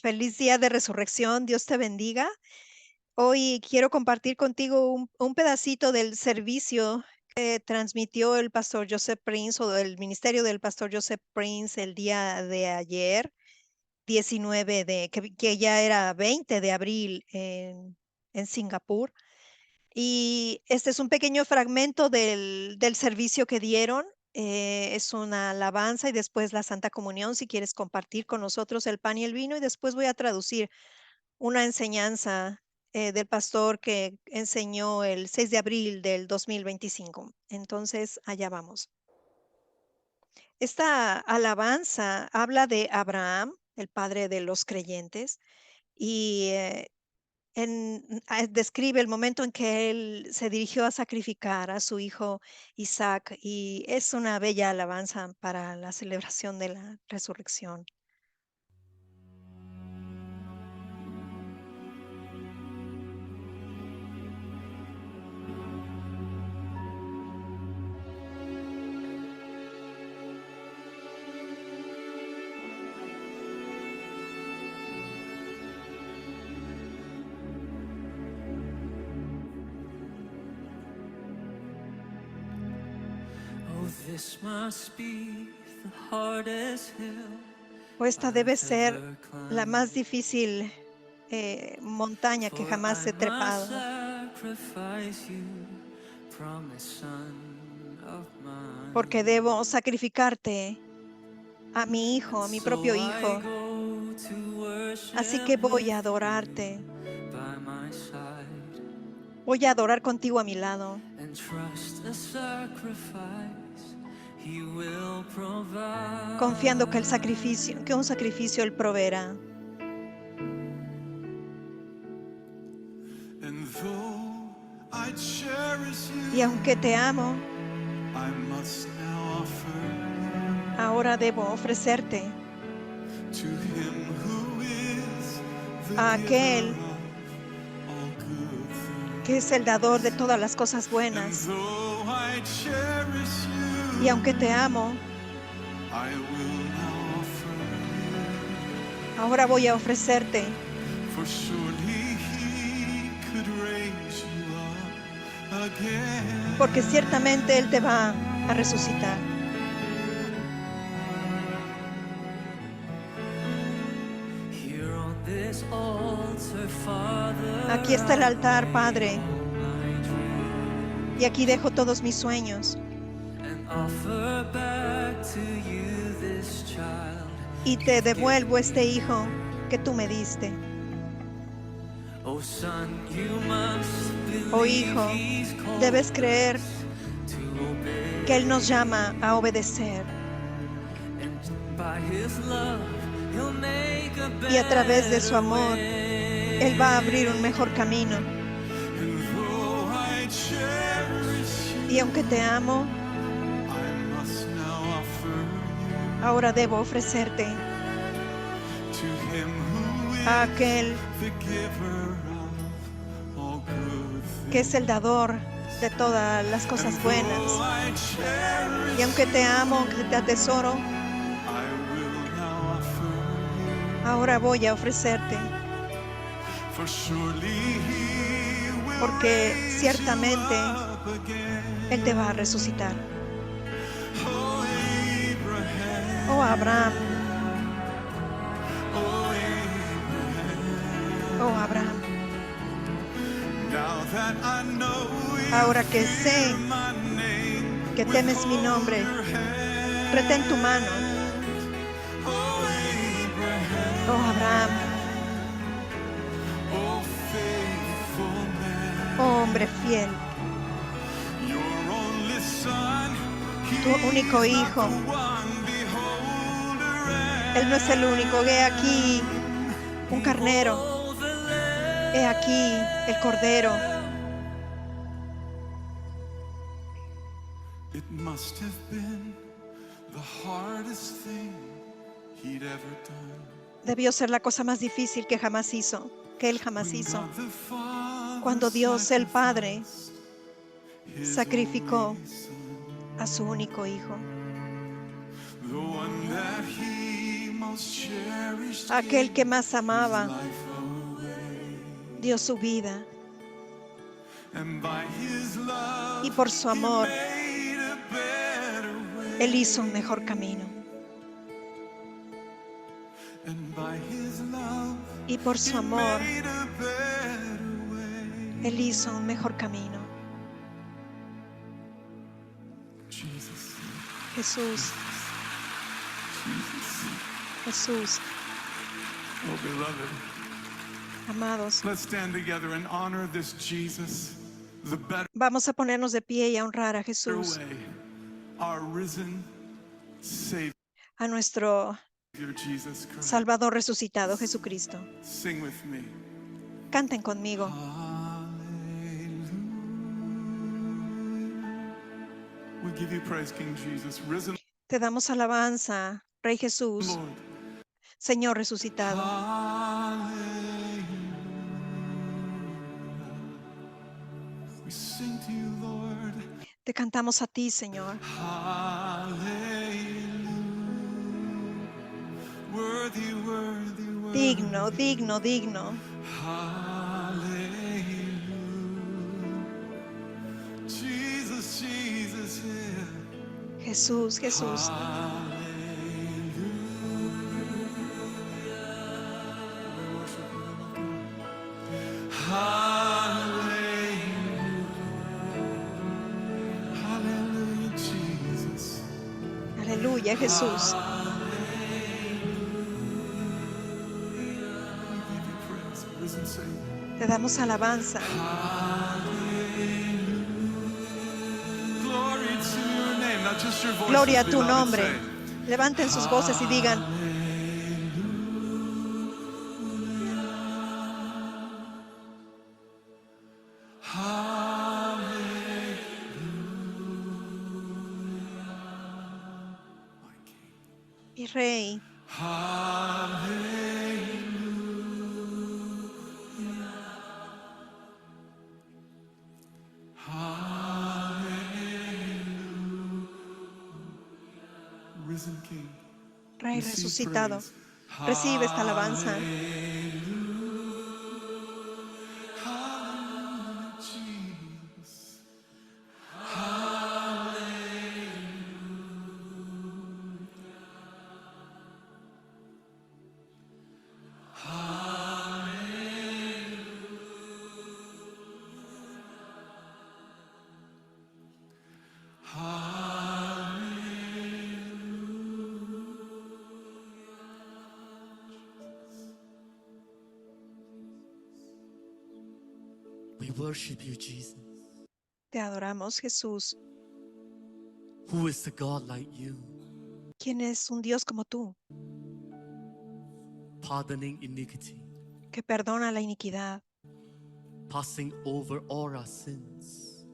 Feliz día de resurrección, Dios te bendiga. Hoy quiero compartir contigo un pedacito del servicio que transmitió el pastor Joseph Prince o el ministerio del pastor Joseph Prince el día de ayer, 19 que ya era 20 de abril en Singapur. Y este es un pequeño fragmento del servicio que dieron. Es una alabanza y después la Santa Comunión, si quieres compartir con nosotros el pan y el vino, y después voy a traducir una enseñanza del pastor que enseñó el 6 de abril del 2025. Entonces, allá vamos. Esta alabanza habla de Abraham, el padre de los creyentes, y describe el momento en que él se dirigió a sacrificar a su hijo Isaac, y es una bella alabanza para la celebración de la resurrección. Oh, this must be the hardest hill O esta debe I've ser ever la climbed. más difícil montaña que For jamás I he must trepado, sacrifice you, promised son of mine. porque debo sacrificarte a mi hijo, And a mi so propio I hijo. go to Así worship que voy with a adorarte, you by my side, voy a adorar contigo a mi lado, and trust a sacrifice he will provide. confiando que un sacrificio él proveerá. And though I cherish you, Y aunque te amo, I must now offer ahora debo ofrecerte to him who is the a giver aquel of all good things. que es el dador de todas las cosas And buenas. though I cherish Y you, aunque te amo, I will now offer ahora voy a ofrecerte, you, for surely he could raise you up again. porque ciertamente él te va a resucitar. Here on this altar, Father, Aquí está el altar, I Padre, lay all my dreams. y aquí dejo todos mis sueños And offer back to you this child y te you've devuelvo given este me. hijo que tú me diste. Oh son, you must Oh believe hijo, he's called debes creer us to obey. que él nos llama a obedecer, And by his love, he'll make a y a través de su better amor, él va a abrir un mejor camino. And though I cherish you, Y aunque te amo, I must now offer you ahora debo ofrecerte to him who is a aquel the giver of all good que things. es el dador de todas las cosas And buenas. though I cherish Y aunque te amo, que te atesoro, I will now offer ahora voy a ofrecerte, you, for surely he will porque raise ciertamente you up again. él te va a resucitar. Oh Abraham, Oh Abraham, oh Abraham, oh Abraham, now that I know you ahora que sé fear my name, que temes mi nombre, withhold your hand. retén tu mano. Oh Abraham, Oh Abraham, oh faithful man, oh hombre fiel, your only son, tu único he's not hijo. the one, behold a Él no es el único. He aquí un carnero, Behold the Lamb. he aquí el cordero. It must have been the hardest thing he'd ever done. Debió ser la cosa más difícil que jamás hizo, que él jamás When hizo. God the Father Cuando Dios el Padre sacrificed his sacrificó only son, a su único hijo, the one that he most cherished Aquel que más his amaba life away. dio su vida And by his love, y por su he amor made a better way. Él hizo un mejor camino. And by his love, Y por su he amor made a better way. Él hizo un mejor camino. Jesus, Jesús, Jesus. Jesús, Oh, beloved, amados, let's stand together and honor this Jesus, the better vamos a ponernos de pie y a honrar a Jesús, way, our risen Savior, a nuestro Jesus Christ. Salvador resucitado, Jesucristo. Sing with me. Canten conmigo. Hallelujah. We give you praise, King Jesus, risen Te damos alabanza, Rey Jesús, Lord. Señor resucitado. Hallelujah. We sing to you, Lord. Te cantamos a ti, Señor. Hallelujah. Worthy, worthy, worthy. Digno, digno, digno. Hallelujah. Jesus, Jesus, yeah. Jesús, Jesús. Hallelujah, Jesus. Aleluya, Jesús. We give you praise, risen Savior. Te damos alabanza. Glory to your name, not just your voices, Gloria a tu beloved, nombre. say, Levanten sus voces y digan, my King. mi Rey. Risen King. Rey receive resucitado. praise. Recibe esta alabanza. Hallelujah, Jesus. We worship you, Jesus. Te adoramos, Jesús. Who is a God like you, ¿Quién es un Dios como tú, pardoning iniquity, que perdona la iniquidad, passing over all our sins?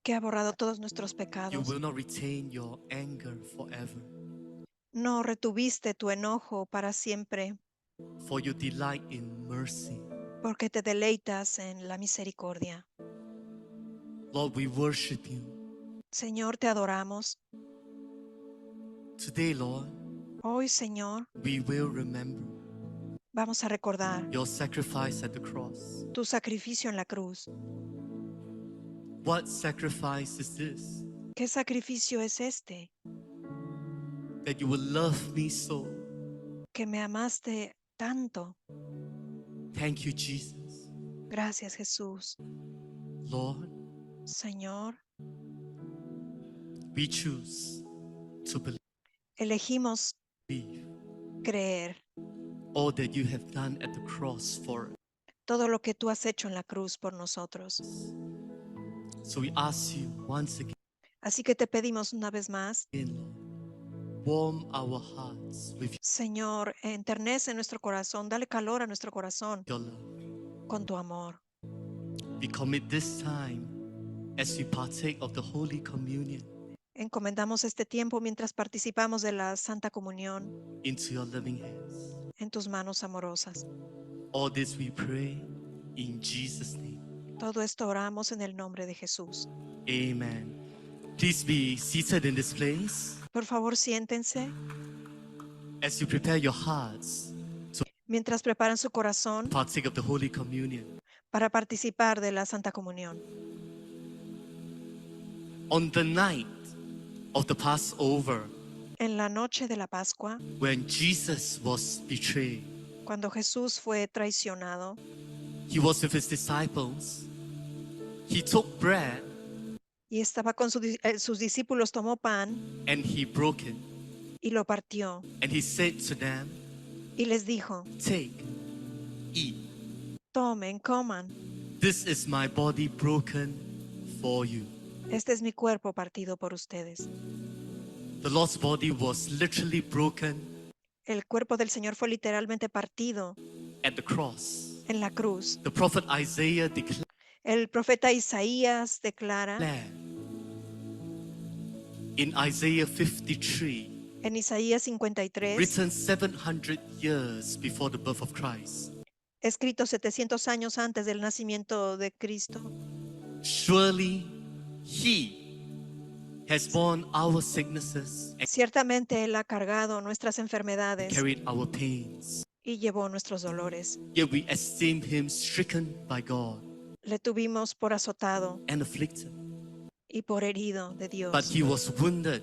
que ha borrado todos nuestros You pecados? will not retain your anger forever, No retuviste tu enojo para siempre, for you delight in mercy. porque te deleitas en la misericordia. Lord, we worship you. Señor, te adoramos. Today, Lord, Hoy, Señor, we will remember vamos a recordar your sacrifice at the cross. tu sacrificio en la cruz. What sacrifice is this? ¿Qué sacrificio es este? That you will love me so. Que me amaste tanto. Thank you, Jesus. Gracias, Jesús. Lord, Señor, we choose to elegimos believe creer all that you have done at the cross for us. todo lo que tú has hecho en la cruz por nosotros. So we ask you once again, Así que te pedimos una vez más, Lord, warm our hearts with Señor, enternece nuestro corazón, dale calor a nuestro corazón your love. con tu amor. We commit this time as we partake of the Holy Communion Encomendamos este tiempo mientras participamos de la Santa Comunión into your loving hands. en tus manos amorosas. All this we pray in Jesus' name. Todo esto oramos en el nombre de Jesús. Amen. Please be seated in this place. Por favor, siéntense. as you prepare your hearts to mientras preparan su corazón partake of the Holy Communion, para participar de la Santa Comunión. on the night of the Passover, En la noche de la Pascua, when Jesus was betrayed, cuando Jesús fue traicionado, he was with his disciples. He took bread y estaba con sus discípulos, tomó pan and he broke it. y lo partió And he said to them, y les dijo: take, eat. tomen, coman, This is my body broken for you. este es mi cuerpo partido por ustedes. The Lord's body was literally broken El cuerpo del Señor fue literalmente partido at the cross. en la cruz. The prophet Isaiah declared El profeta Isaías declara in Isaiah 53, en Isaías 53, written 700 years before the birth of Christ, escrito 700 años antes del nacimiento de Cristo: surely he has borne our sicknesses and ciertamente Él ha cargado nuestras enfermedades carried our pains. y llevó nuestros dolores. Yet we esteemed him stricken by God Le tuvimos por azotado and afflicted. y por herido de But Dios. he was wounded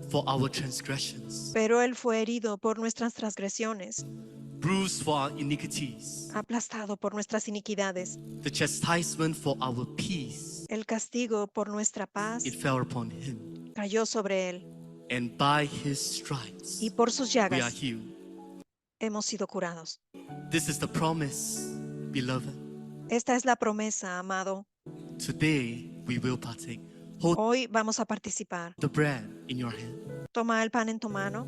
for our transgressions, Pero Él fue herido por nuestras transgresiones, bruised for our iniquities. aplastado por nuestras iniquidades. The chastisement for our peace, El castigo por nuestra paz it fell upon him. cayó sobre Él, And by his stripes, y por sus we are llagas healed. hemos sido curados. This is the promise, beloved. Esta es la promesa, amado. Today we will partake. Hold Hoy vamos a participar. the bread in your hand. Toma el pan en tu mano.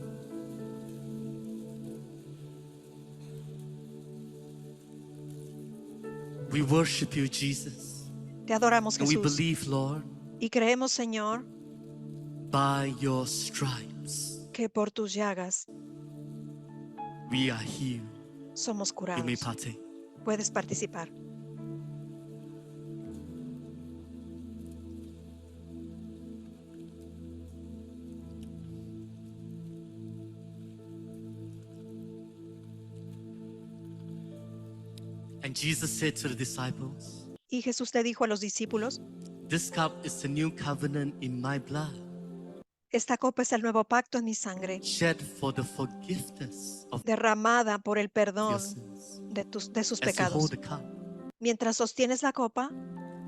We worship you, Jesus. Te adoramos, And we Jesús. believe, Lord, Y creemos, Señor, by your stripes que por tus llagas we are healed. somos You may curados. partake. Puedes participar. And Jesus said to the disciples, Y Jesús le dijo a los discípulos: this cup is the new covenant in my blood, esta copa es el nuevo pacto en mi sangre, shed for the forgiveness of derramada por el your perdón sins. de sus As you hold pecados. the cup Mientras sostienes la copa,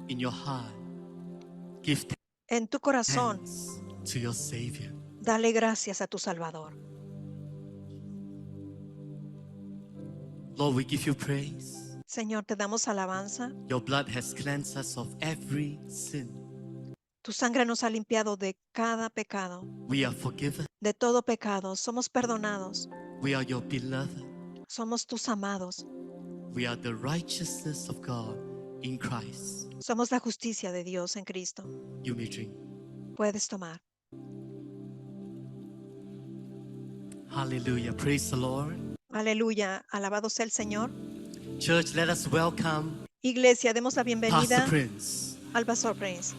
in your heart, give en tu corazón, thanks to your Savior. dale gracias a tu Salvador. Lord, we give you praise. Señor, te damos alabanza. Your blood has cleansed us of every sin. Tu sangre nos ha limpiado de cada pecado, We are forgiven. de todo pecado. Somos perdonados. We are your beloved. Somos tus amados. We are the righteousness of God in Christ. Somos la justicia de Dios en Cristo. You may drink. Puedes tomar. Hallelujah. Praise the Lord. Aleluya. Alabado sea el Señor. Church, let us welcome Iglesia, demos la Pastor bienvenida Prince. al Pastor Prince.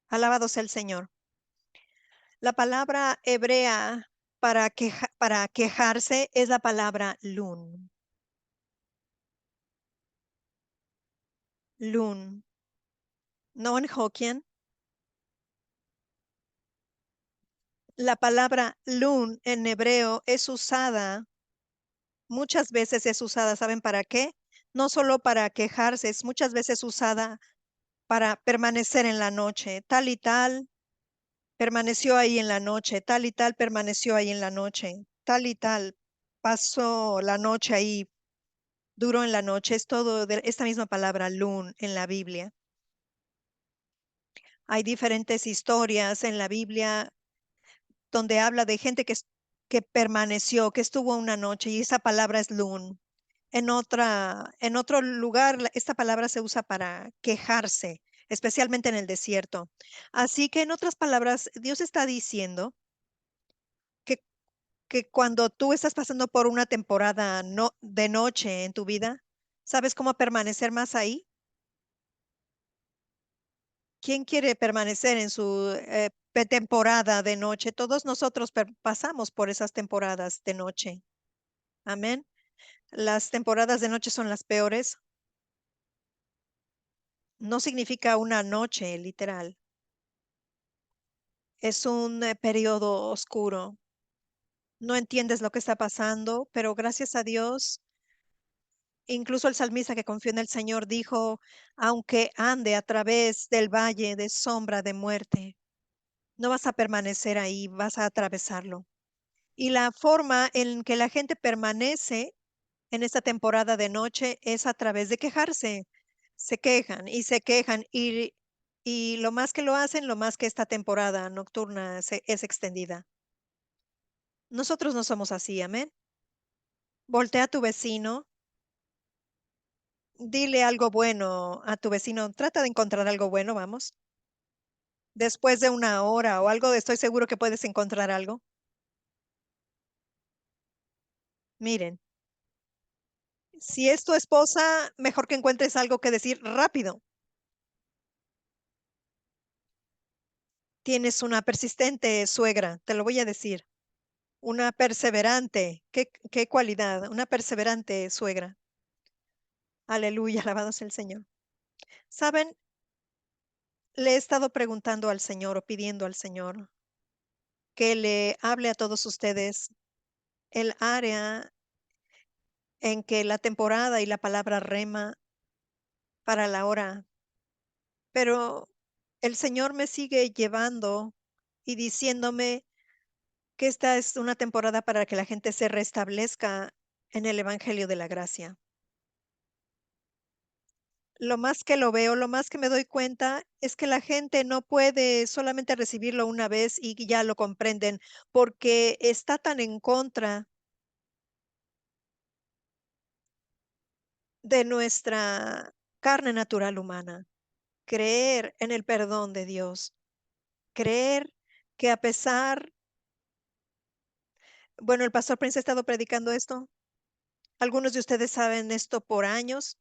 Alabado sea el Señor. La palabra hebrea para quejarse es la palabra lun. Lun. No en Hokkien. La palabra lun en hebreo es usada, muchas veces es usada, ¿saben para qué? No solo para quejarse, es muchas veces usada para permanecer en la noche. Tal y tal permaneció ahí en la noche, tal y tal permaneció ahí en la noche, tal y tal pasó la noche ahí, duró en la noche. Es todo de esta misma palabra lun en la Biblia. Hay diferentes historias en la Biblia donde habla de gente que permaneció, que estuvo una noche, y esa palabra es lun. En otro lugar, esta palabra se usa para quejarse, especialmente en el desierto. Así que, en otras palabras, Dios está diciendo que cuando tú estás pasando por una temporada de noche en tu vida, ¿sabes cómo permanecer más ahí? ¿Quién quiere permanecer en su temporada de noche? Todos nosotros pasamos por esas temporadas de noche. Amén. Las temporadas de noche son las peores. No significa una noche literal. Es un periodo oscuro. No entiendes lo que está pasando, pero gracias a Dios, incluso el salmista que confió en el Señor dijo, aunque ande a través del valle de sombra de muerte, no vas a permanecer ahí, vas a atravesarlo. Y la forma en que la gente permanece en esta temporada de noche es a través de quejarse. Se quejan y se quejan y lo más que lo hacen, lo más que esta temporada nocturna es extendida. Nosotros no somos así, amén. Voltea a tu vecino, dile algo bueno a tu vecino, trata de encontrar algo bueno, vamos. Después de una hora o algo, estoy seguro que puedes encontrar algo. Miren, si es tu esposa, mejor que encuentres algo que decir rápido. Tienes una persistente suegra, te lo voy a decir. Una perseverante, qué cualidad, una perseverante suegra. Aleluya, alabado sea el Señor. Saben, le he estado preguntando al Señor o pidiendo al Señor que le hable a todos ustedes el área en que la temporada y la palabra rema para la hora, pero el Señor me sigue llevando y diciéndome que esta es una temporada para que la gente se restablezca en el Evangelio de la gracia. Lo más que lo veo, lo más que me doy cuenta es que la gente no puede solamente recibirlo una vez y ya lo comprenden, porque está tan en contra de nuestra carne natural humana. Creer en el perdón de Dios, creer que a pesar, bueno, el pastor Prince ha estado predicando esto, algunos de ustedes saben esto por años,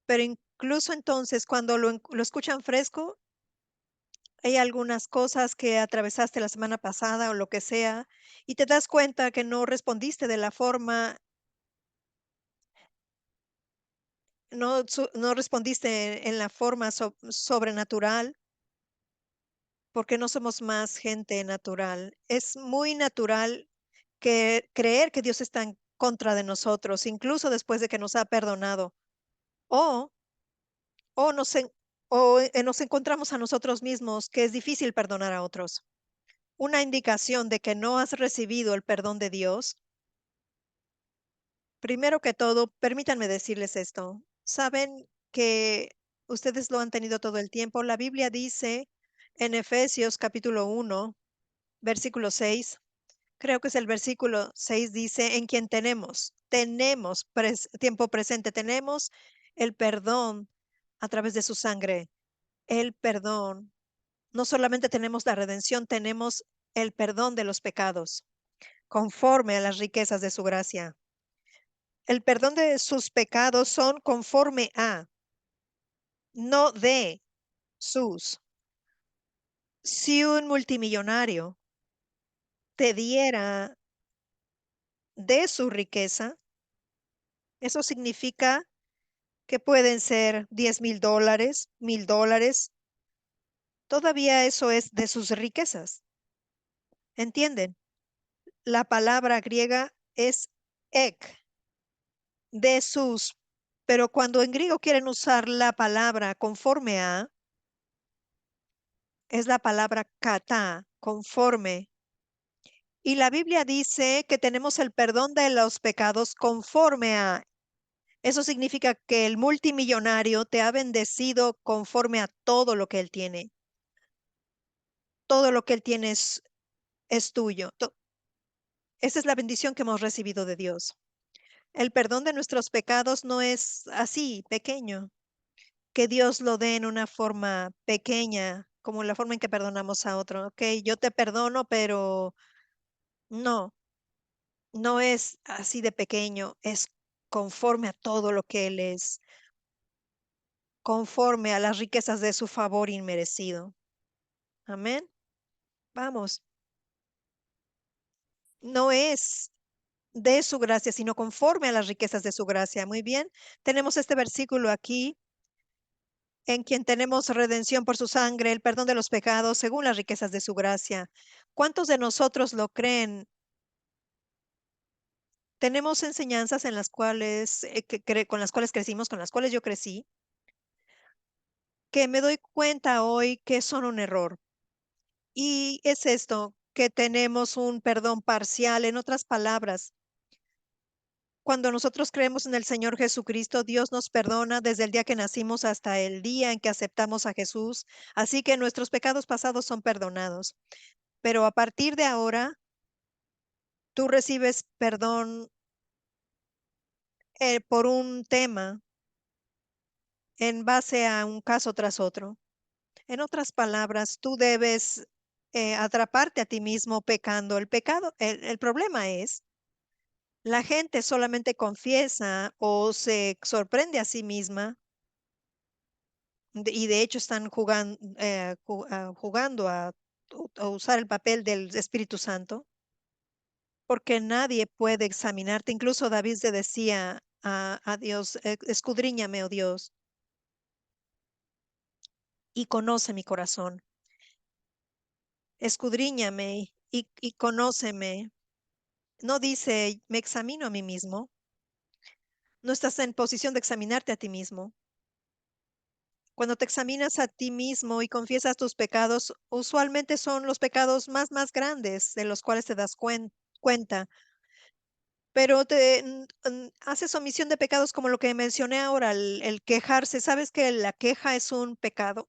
pero incluso entonces cuando lo escuchan fresco, hay algunas cosas que atravesaste la semana pasada o lo que sea, y te das cuenta que no respondiste de la forma, no respondiste en la forma sobrenatural, porque no somos más gente natural. Es muy natural que creer que Dios está en contra de nosotros, incluso después de que nos ha perdonado, o, o, nos, nos encontramos a nosotros mismos que es difícil perdonar a otros. Una indicación de que no has recibido el perdón de Dios. Primero que todo, permítanme decirles esto. Saben que ustedes lo han tenido todo el tiempo. La Biblia dice en Efesios capítulo 1, versículo 6, creo que es el versículo 6, dice, en quien tenemos tiempo presente, tenemos el perdón a través de su sangre. El perdón. No solamente tenemos la redención, tenemos el perdón de los pecados, conforme a las riquezas de su gracia. El perdón de sus pecados son conforme a, no de sus. Si un multimillonario te diera de su riqueza, eso significa que pueden ser $10,000, $1,000. Todavía eso es de sus riquezas. ¿Entienden? La palabra griega es ek, de sus. Pero cuando en griego quieren usar la palabra conforme a, es la palabra kata, conforme. Y la Biblia dice que tenemos el perdón de los pecados conforme a. Eso significa que el multimillonario te ha bendecido conforme a todo lo que él tiene. Todo lo que él tiene es tuyo. Esa es la bendición que hemos recibido de Dios. El perdón de nuestros pecados no es así, pequeño. Que Dios lo dé en una forma pequeña, como la forma en que perdonamos a otro. Ok, yo te perdono, pero no, no es así de pequeño, es conforme a todo lo que Él es, conforme a las riquezas de su favor inmerecido. Amén. Vamos. No es de su gracia, sino conforme a las riquezas de su gracia. Muy bien. Tenemos este versículo aquí, en quien tenemos redención por su sangre, el perdón de los pecados, según las riquezas de su gracia. ¿Cuántos de nosotros lo creen? Tenemos enseñanzas en las cuales, con las cuales crecimos, con las cuales yo crecí, que me doy cuenta hoy que son un error. Y es esto, que tenemos un perdón parcial. En otras palabras, cuando nosotros creemos en el Señor Jesucristo, Dios nos perdona desde el día que nacimos hasta el día en que aceptamos a Jesús. Así que nuestros pecados pasados son perdonados. Pero a partir de ahora, tú recibes perdón por un tema en base a un caso tras otro. En otras palabras, tú debes atraparte a ti mismo pecando. El problema es, la gente solamente confiesa o se sorprende a sí misma y de hecho están jugando a usar el papel del Espíritu Santo, porque nadie puede examinarte. Incluso David le decía a Dios, escudriñame, oh Dios, y conoce mi corazón. Escudriñame y conóceme. No dice, me examino a mí mismo. No estás en posición de examinarte a ti mismo. Cuando te examinas a ti mismo y confiesas tus pecados, usualmente son los pecados más grandes de los cuales te das cuenta, pero haces omisión de pecados como lo que mencioné ahora, el quejarse. ¿Sabes que la queja es un pecado?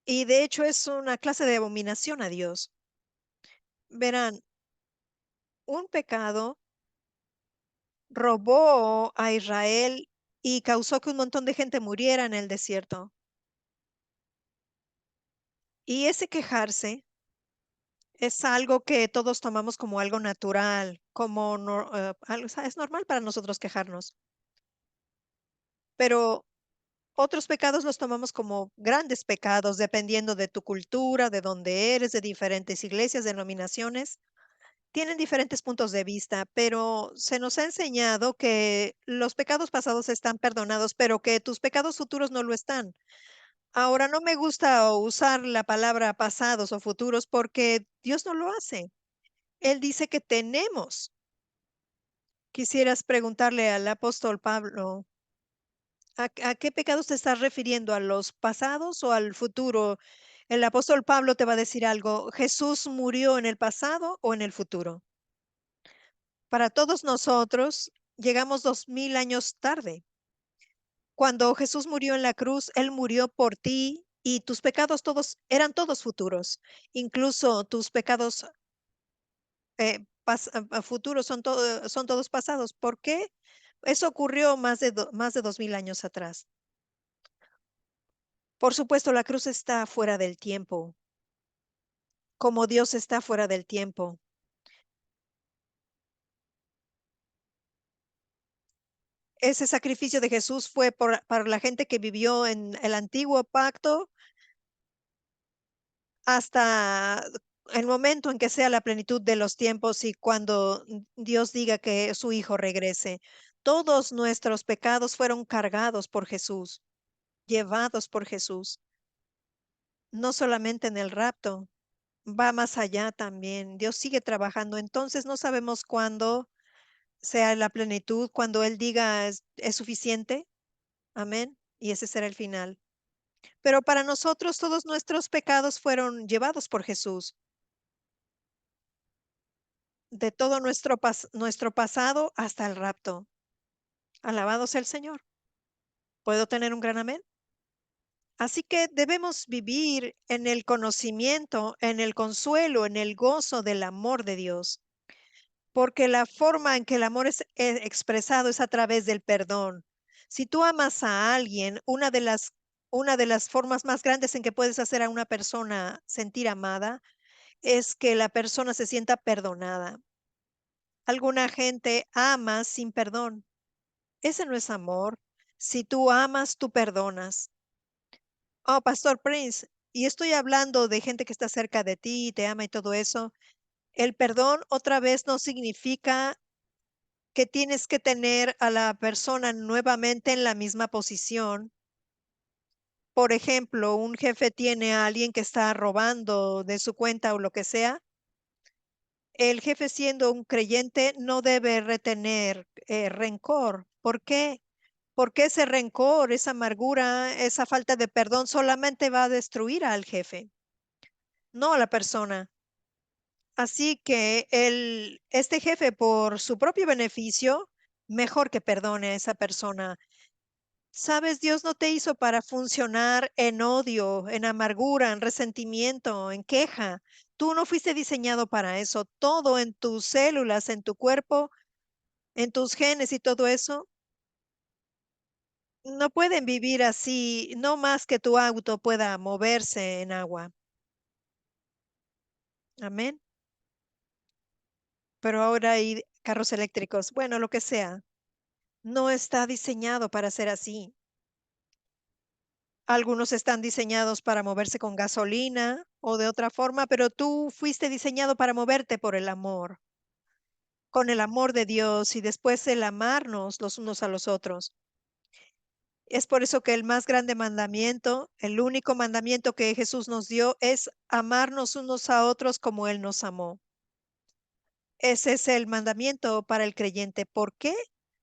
Y de hecho es una clase de abominación a Dios. Verán, un pecado robó a Israel y causó que un montón de gente muriera en el desierto. Y ese quejarse es algo que todos tomamos como algo natural, como es normal para nosotros quejarnos, pero otros pecados los tomamos como grandes pecados, dependiendo de tu cultura, de dónde eres, de diferentes iglesias, denominaciones. Tienen diferentes puntos de vista, pero se nos ha enseñado que los pecados pasados están perdonados, pero que tus pecados futuros no lo están. Ahora, no me gusta usar la palabra pasados o futuros porque Dios no lo hace. Él dice que tenemos. Quisieras preguntarle al apóstol Pablo, ¿a qué pecados te estás refiriendo? ¿A los pasados o al futuro? El apóstol Pablo te va a decir algo. ¿Jesús murió en el pasado o en el futuro? Para todos nosotros, llegamos 2000 años tarde. Cuando Jesús murió en la cruz, Él murió por ti y tus pecados todos eran todos futuros. Incluso tus pecados a futuros son todos pasados. ¿Por qué? Eso ocurrió más de 2000 años atrás. Por supuesto, la cruz está fuera del tiempo, como Dios está fuera del tiempo. Ese sacrificio de Jesús fue para la gente que vivió en el antiguo pacto hasta el momento en que sea la plenitud de los tiempos y cuando Dios diga que su Hijo regrese. Todos nuestros pecados fueron cargados por Jesús, llevados por Jesús, no solamente en el rapto, va más allá también. Dios sigue trabajando, entonces no sabemos cuándo sea la plenitud, cuando Él diga es suficiente. Amén. Y ese será el final. Pero para nosotros todos nuestros pecados fueron llevados por Jesús. De todo nuestro pasado hasta el rapto. Alabado sea el Señor. ¿Puedo tener un gran amén? Así que debemos vivir en el conocimiento, en el consuelo, en el gozo del amor de Dios, porque la forma en que el amor es expresado es a través del perdón. Si tú amas a alguien, una de las formas más grandes en que puedes hacer a una persona sentir amada es que la persona se sienta perdonada. Alguna gente ama sin perdón. Ese no es amor. Si tú amas, tú perdonas. Oh, Pastor Prince, y estoy hablando de gente que está cerca de ti, te ama y todo eso. El perdón otra vez no significa que tienes que tener a la persona nuevamente en la misma posición. Por ejemplo, un jefe tiene a alguien que está robando de su cuenta o lo que sea. El jefe, siendo un creyente, no debe retener rencor. ¿Por qué? Porque ese rencor, esa amargura, esa falta de perdón solamente va a destruir al jefe, no a la persona. Así que este jefe, por su propio beneficio, mejor que perdone a esa persona. Sabes, Dios no te hizo para funcionar en odio, en amargura, en resentimiento, en queja. Tú no fuiste diseñado para eso. Todo en tus células, en tu cuerpo, en tus genes y todo eso, no pueden vivir así, no más que tu auto pueda moverse en agua. Amén. Pero ahora hay carros eléctricos, bueno, lo que sea. No está diseñado para ser así. Algunos están diseñados para moverse con gasolina o de otra forma, pero tú fuiste diseñado para moverte por el amor, con el amor de Dios y después el amarnos los unos a los otros. Es por eso que el más grande mandamiento, el único mandamiento que Jesús nos dio es amarnos unos a otros como Él nos amó. Ese es el mandamiento para el creyente. ¿Por qué?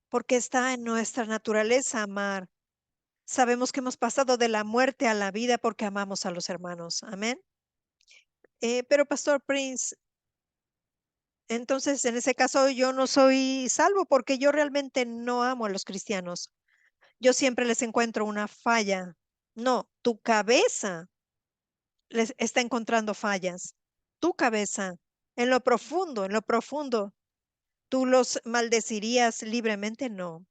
Porque está en nuestra naturaleza amar. Sabemos que hemos pasado de la muerte a la vida porque amamos a los hermanos. Amén. Pero Pastor Prince, entonces en ese caso yo no soy salvo porque yo realmente no amo a los cristianos. Yo siempre les encuentro una falla. No, tu cabeza les está encontrando fallas. Tu cabeza, en lo profundo, ¿tú los maldecirías libremente? No,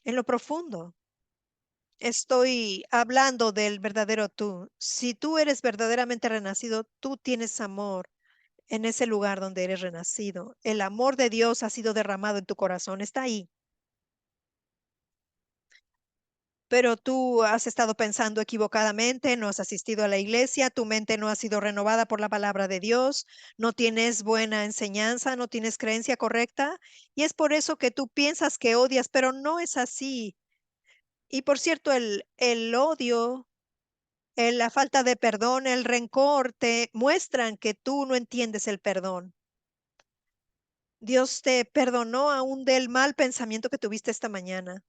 en lo profundo. Estoy hablando del verdadero tú. Si tú eres verdaderamente renacido, tú tienes amor en ese lugar donde eres renacido. El amor de Dios ha sido derramado en tu corazón, está ahí. Pero tú has estado pensando equivocadamente, no has asistido a la iglesia, tu mente no ha sido renovada por la palabra de Dios, no tienes buena enseñanza, no tienes creencia correcta, y es por eso que tú piensas que odias, pero no es así. Y por cierto, el odio, la falta de perdón, el rencor te muestran que tú no entiendes el perdón. Dios te perdonó aún del mal pensamiento que tuviste esta mañana.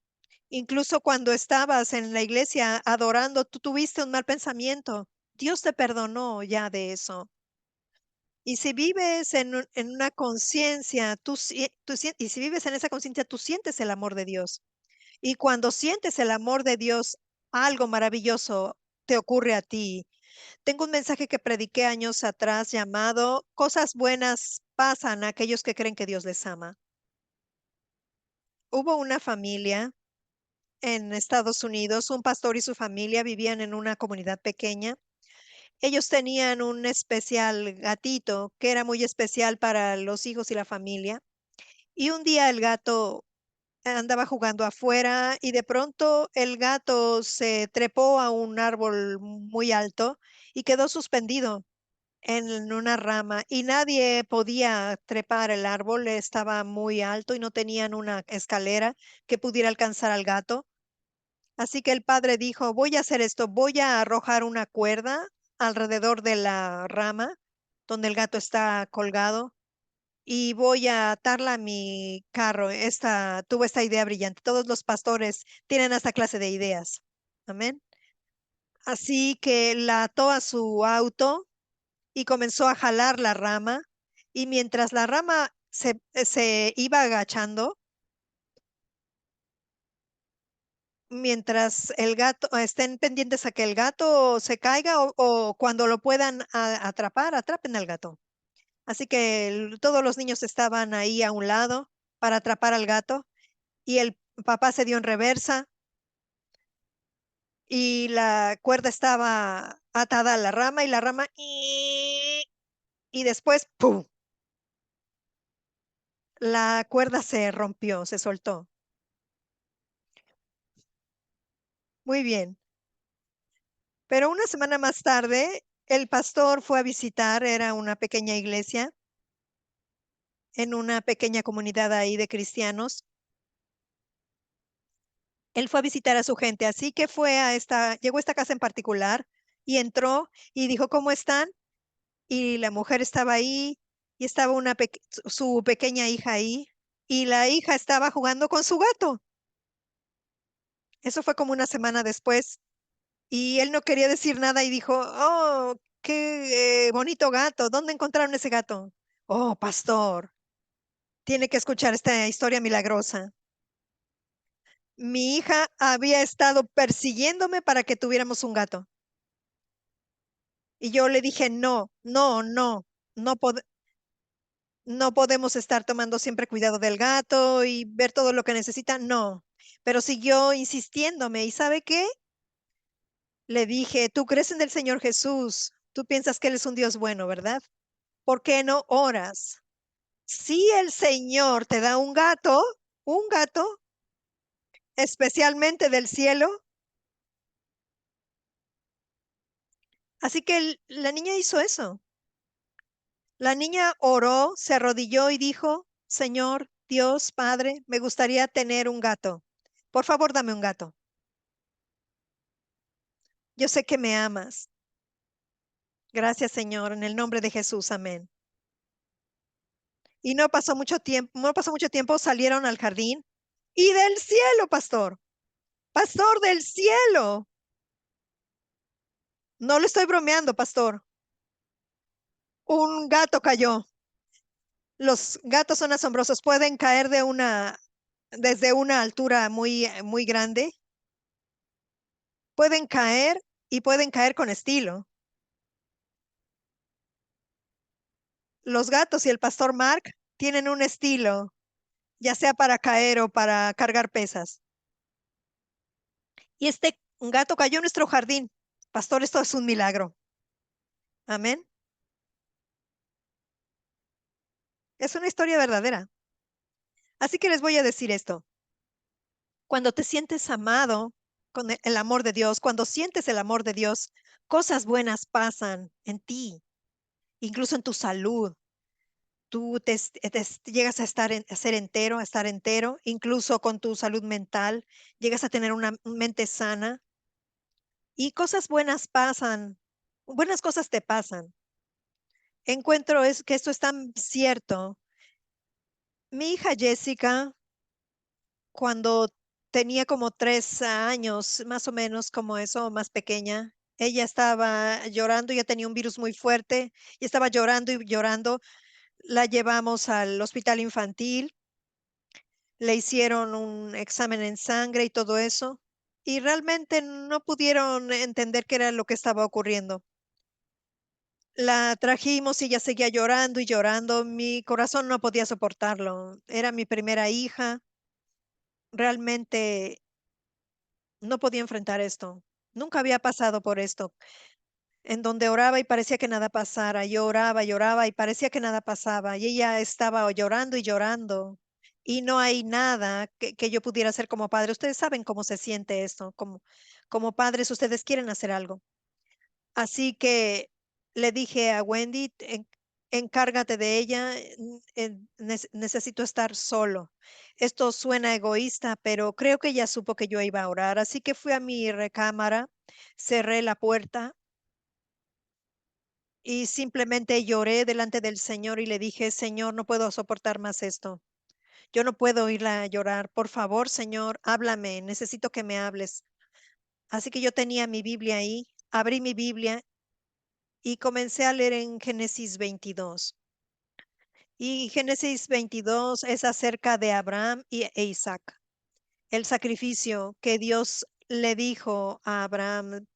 Incluso cuando estabas en la iglesia adorando, tú tuviste un mal pensamiento. Dios te perdonó ya de eso. Y si vives en una conciencia, y si vives en esa conciencia, tú sientes el amor de Dios. Y cuando sientes el amor de Dios, algo maravilloso te ocurre a ti. Tengo un mensaje que prediqué años atrás llamado Cosas buenas pasan a aquellos que creen que Dios les ama. Hubo una familia en Estados Unidos, un pastor y su familia vivían en una comunidad pequeña. Ellos tenían un especial gatito que era muy especial para los hijos y la familia. Y un día el gato andaba jugando afuera y de pronto el gato se trepó a un árbol muy alto y quedó suspendido en una rama y nadie podía trepar el árbol, estaba muy alto y no tenían una escalera que pudiera alcanzar al gato. Así que el padre dijo, voy a hacer esto, voy a arrojar una cuerda alrededor de la rama donde el gato está colgado y voy a atarla a mi carro. Tuvo esta idea brillante. Todos los pastores tienen esta clase de ideas. Amén. Así que la ató a su auto y comenzó a jalar la rama. Y mientras la rama se iba agachando, mientras el gato, estén pendientes a que el gato se caiga o cuando lo puedan atrapar, atrapen al gato. Así que todos los niños estaban ahí a un lado para atrapar al gato y el papá se dio en reversa y la cuerda estaba atada a la rama y la rama y después, ¡pum! La cuerda se rompió, se soltó. Muy bien. Pero una semana más tarde, el pastor fue a visitar, era una pequeña iglesia, en una pequeña comunidad ahí de cristianos. Él fue a visitar a su gente, así que llegó a esta casa en particular y entró y dijo, ¿cómo están? Y la mujer estaba ahí y estaba su pequeña hija ahí y la hija estaba jugando con su gato. Eso fue como una semana después y él no quería decir nada y dijo, oh, qué bonito gato, ¿dónde encontraron ese gato? Oh, pastor, tiene que escuchar esta historia milagrosa. Mi hija había estado persiguiéndome para que tuviéramos un gato. Y yo le dije, no, no, no, no, no podemos estar tomando siempre cuidado del gato y ver todo lo que necesita. No. Pero siguió insistiéndome. ¿Y sabe qué? Le dije, tú crees en el Señor Jesús. Tú piensas que Él es un Dios bueno, ¿verdad? ¿Por qué no oras? Si el Señor te da un gato, especialmente del cielo. Así que la niña hizo eso. La niña oró, se arrodilló y dijo, Señor, Dios, Padre, me gustaría tener un gato. Por favor, dame un gato. Yo sé que me amas. Gracias, Señor, en el nombre de Jesús. Amén. Y no pasó mucho tiempo, salieron al jardín y del cielo, pastor del cielo. No le estoy bromeando, pastor. Un gato cayó. Los gatos son asombrosos, pueden caer desde una altura muy grande. Pueden caer y pueden caer con estilo. Los gatos y el pastor Mark tienen un estilo, ya sea para caer o para cargar pesas. Y este gato cayó en nuestro jardín. Pastor, esto es un milagro. Amén. Es una historia verdadera. Así que les voy a decir esto. Cuando te sientes amado con el amor de Dios, cuando sientes el amor de Dios, cosas buenas pasan en ti, incluso en tu salud. Tú llegas a ser entero, a estar entero, incluso con tu salud mental, llegas a tener una mente sana y cosas buenas pasan, buenas cosas te pasan. Encuentro es que esto es tan cierto. Mi hija Jessica, cuando tenía como 3 años, más o menos como eso, más pequeña, ella estaba llorando, ya tenía un virus muy fuerte y estaba llorando y llorando. La llevamos al hospital infantil, le hicieron un examen en sangre y todo eso, y realmente no pudieron entender qué era lo que estaba ocurriendo. La trajimos y ella seguía llorando y llorando. Mi corazón no podía soportarlo. Era mi primera hija. Realmente no podía enfrentar esto. Nunca había pasado por esto, en donde oraba y parecía que nada pasara. Yo oraba, lloraba y parecía que nada pasaba. Y ella estaba llorando y llorando. Y no hay nada que yo pudiera hacer como padre. Ustedes saben cómo se siente esto. Como padres, ustedes quieren hacer algo. Así que le dije a Wendy, encárgate de ella, necesito estar solo. Esto suena egoísta, pero creo que ella supo que yo iba a orar, así que fui a mi recámara, cerré la puerta y simplemente lloré delante del Señor y le dije, Señor, no puedo soportar más esto. Yo no puedo irla a llorar. Por favor, Señor, háblame, necesito que me hables. Así que yo tenía mi Biblia ahí, abrí mi Biblia y comencé a leer en Génesis 22. Y Génesis 22 es acerca de Abraham e Isaac, el sacrificio que Dios le dijo a Abraham,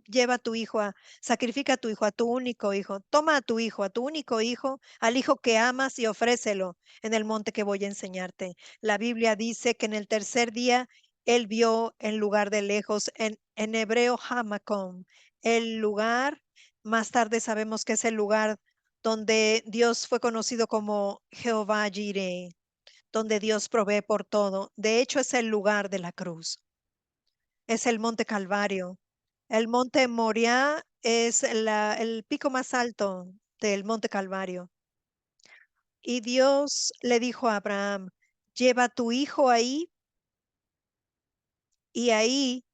lleva a tu hijo, sacrifica a tu hijo, a tu único hijo, toma a tu hijo, a tu único hijo, al hijo que amas y ofrécelo en el monte que voy a enseñarte. La Biblia dice que en el tercer día él vio en lugar de lejos, en hebreo Hamakom, el lugar, más tarde sabemos que es el lugar donde Dios fue conocido como Jehová Jireh, donde Dios provee por todo. De hecho, es el lugar de la cruz. es el monte Calvario. El monte Moriah es el pico más alto del monte Calvario. Y Dios le dijo a Abraham, lleva a tu hijo ahí y ahí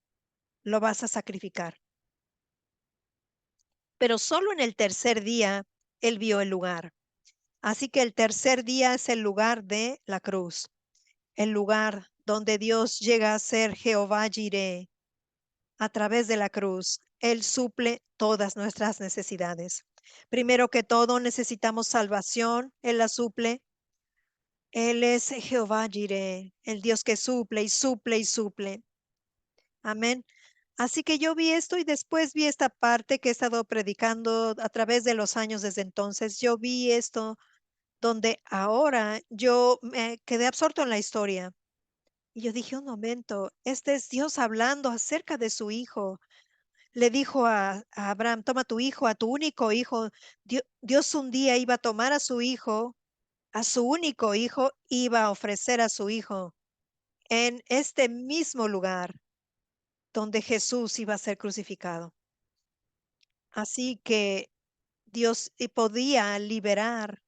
lo vas a sacrificar. Pero solo en el tercer día él vio el lugar. Así que el tercer día es el lugar de la cruz, el lugar donde Dios llega a ser Jehová Jireh. A través de la cruz, Él suple todas nuestras necesidades. Primero que todo, necesitamos salvación, Él la suple. Él es Jehová Jireh, el Dios que suple y suple y suple. Amén. Así que yo vi esto y después vi esta parte que he estado predicando a través de los años desde entonces. Yo vi esto donde ahora yo me quedé absorto en la historia. Y yo dije, un momento, este es Dios hablando acerca de su hijo. Le dijo a Abraham, toma tu hijo, a tu único hijo. Dios un día iba a tomar a su hijo, a su único hijo, iba a ofrecer a su hijo en este mismo lugar donde Jesús iba a ser crucificado. Así que Dios podía liberar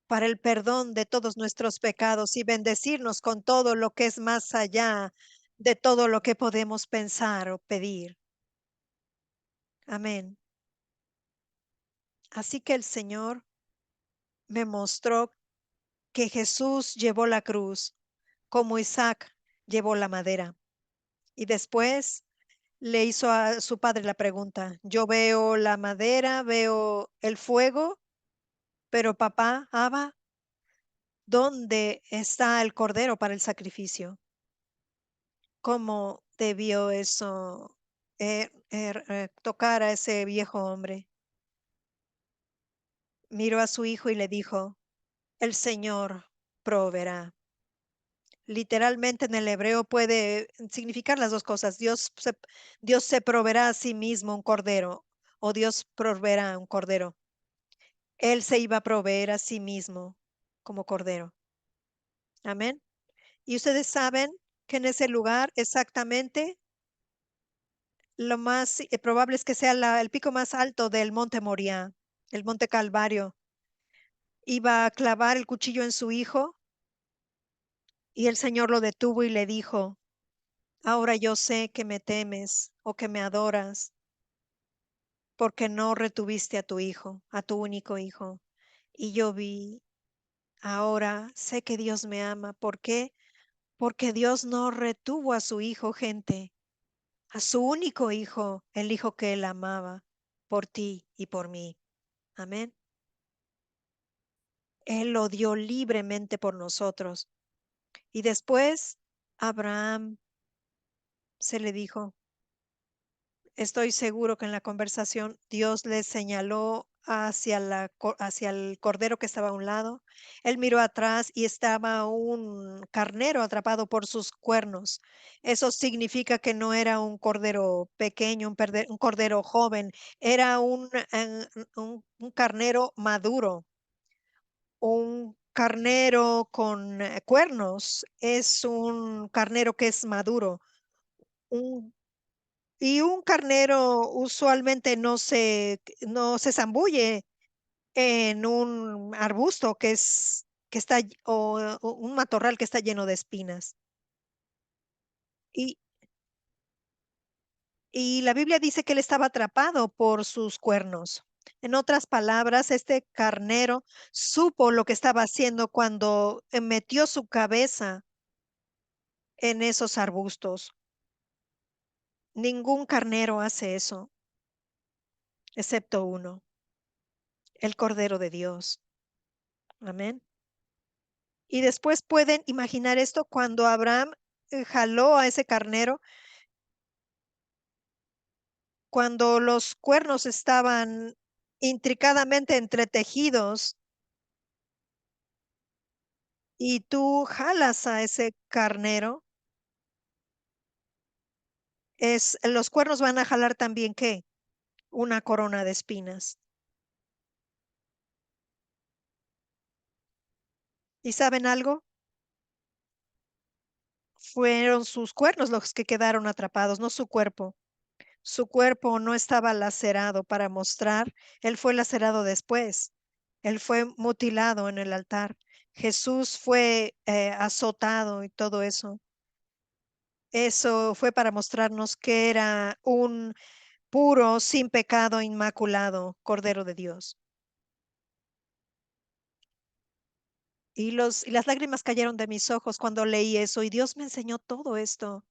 para el perdón de todos nuestros pecados y bendecirnos con todo lo que es más allá de todo lo que podemos pensar o pedir. Amén. Así que el Señor me mostró que Jesús llevó la cruz como Isaac llevó la madera. Y después le hizo a su padre la pregunta, yo veo la madera, veo el fuego, pero papá, Abba, ¿dónde está el cordero para el sacrificio? ¿Cómo debió eso tocar a ese viejo hombre? Miró a su hijo y le dijo, el Señor proveerá. Literalmente en el hebreo puede significar las dos cosas. Dios se proveerá a sí mismo un cordero o Dios proveerá un cordero. Él se iba a proveer a sí mismo como cordero. Amén. Y ustedes saben que en ese lugar exactamente lo más probable es que sea el pico más alto del monte Moriah, el monte Calvario. Iba a clavar el cuchillo en su hijo y el Señor lo detuvo y le dijo, ahora yo sé que me temes o que me adoras porque no retuviste a tu hijo, a tu único hijo. Y yo vi, ahora sé que Dios me ama. ¿Por qué? Porque Dios no retuvo a su hijo, gente, a su único hijo, el hijo que él amaba, por ti y por mí. Amén. Él lo dio libremente por nosotros. Y después, Abraham se le dijo, estoy seguro que en la conversación Dios le señaló hacia el cordero que estaba a un lado. Él miró atrás y estaba un carnero atrapado por sus cuernos. Eso significa que no era un cordero pequeño, un cordero joven, era un carnero maduro. Un carnero con cuernos es un carnero que es maduro. Un Y un carnero usualmente no se zambulle en un arbusto o un matorral que está lleno de espinas. Y, y la Biblia dice que él estaba atrapado por sus cuernos. En otras palabras, este carnero supo lo que estaba haciendo cuando metió su cabeza en esos arbustos. Ningún carnero hace eso, excepto uno, el Cordero de Dios. Amén. Y después pueden imaginar esto cuando Abraham jaló a ese carnero, cuando los cuernos estaban intricadamente entretejidos y tú jalas a ese carnero, los cuernos van a jalar también ¿qué? Una corona de espinas. ¿Y saben algo? Fueron sus cuernos los que quedaron atrapados, no su cuerpo. Su cuerpo no estaba lacerado para mostrar, él fue lacerado después. Él fue mutilado en el altar. Jesús fue azotado y todo eso. Eso fue para mostrarnos que era un puro, sin pecado, inmaculado Cordero de Dios. Y las lágrimas cayeron de mis ojos cuando leí eso y Dios me enseñó todo esto.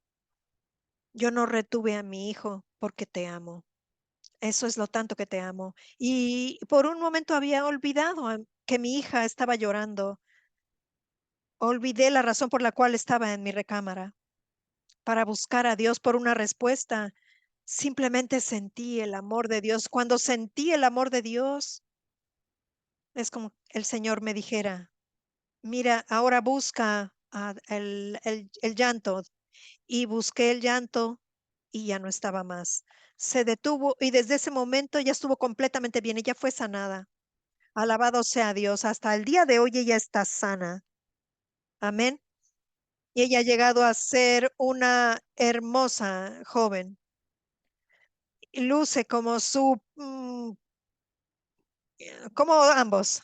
Yo no retuve a mi hijo porque te amo. Eso es lo tanto que te amo. Y por un momento había olvidado que mi hija estaba llorando. Olvidé la razón por la cual estaba en mi recámara para buscar a Dios por una respuesta. Simplemente sentí el amor de Dios. Cuando sentí el amor de Dios, es como el Señor me dijera, mira, ahora busca el llanto. Y busqué el llanto y ya no estaba más. Se detuvo y desde ese momento ya estuvo completamente bien. Ella fue sanada. Alabado sea Dios. Hasta el día de hoy ella está sana. Amén. Y ella ha llegado a ser una hermosa joven. Y luce como como ambos.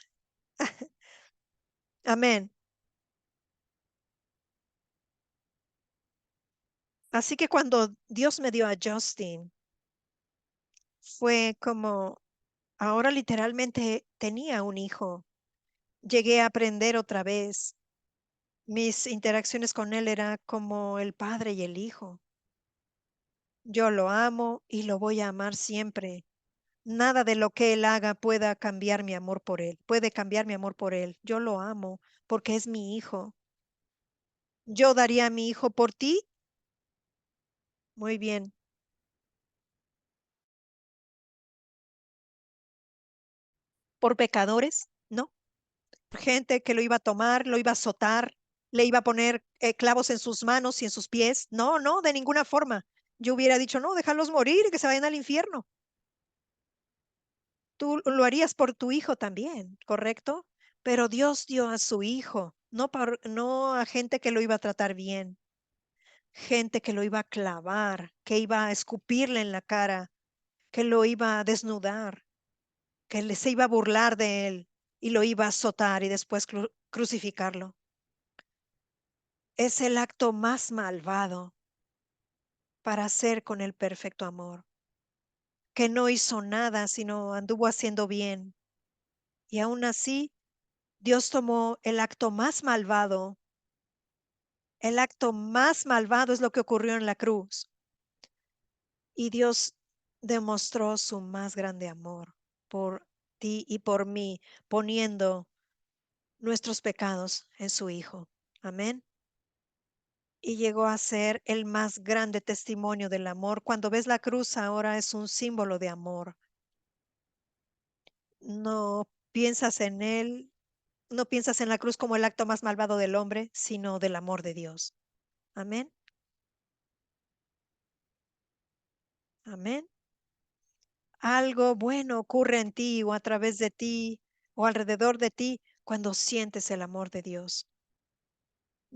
Amén. Así que cuando Dios me dio a Justin, fue como, ahora literalmente tenía un hijo. Llegué a aprender otra vez. Mis interacciones con él era como el padre y el hijo. Yo lo amo y lo voy a amar siempre. Nada de lo que él haga pueda cambiar mi amor por él, puede cambiar mi amor por él. Yo lo amo porque es mi hijo. Yo daría a mi hijo por ti. Muy bien. ¿Por pecadores? No. Gente que lo iba a tomar, lo iba a azotar, le iba a poner clavos en sus manos y en sus pies. No, no, de ninguna forma. Yo hubiera dicho, no, déjalos morir y que se vayan al infierno. Tú lo harías por tu hijo también, ¿correcto? Pero Dios dio a su hijo, no a gente que lo iba a tratar bien, gente que lo iba a clavar, que iba a escupirle en la cara, que lo iba a desnudar, se iba a burlar de él y lo iba a azotar y después crucificarlo. Es el acto más malvado para hacer con el perfecto amor, que no hizo nada, sino anduvo haciendo bien. Y aún así, Dios tomó el acto más malvado. El acto más malvado es lo que ocurrió en la cruz. Y Dios demostró su más grande amor por ti y por mí, poniendo nuestros pecados en su Hijo. Amén. Y llegó a ser el más grande testimonio del amor. Cuando ves la cruz ahora es un símbolo de amor. No piensas en él, no piensas en la cruz como el acto más malvado del hombre, sino del amor de Dios. Amén. Amén. Algo bueno ocurre en ti o a través de ti o alrededor de ti cuando sientes el amor de Dios.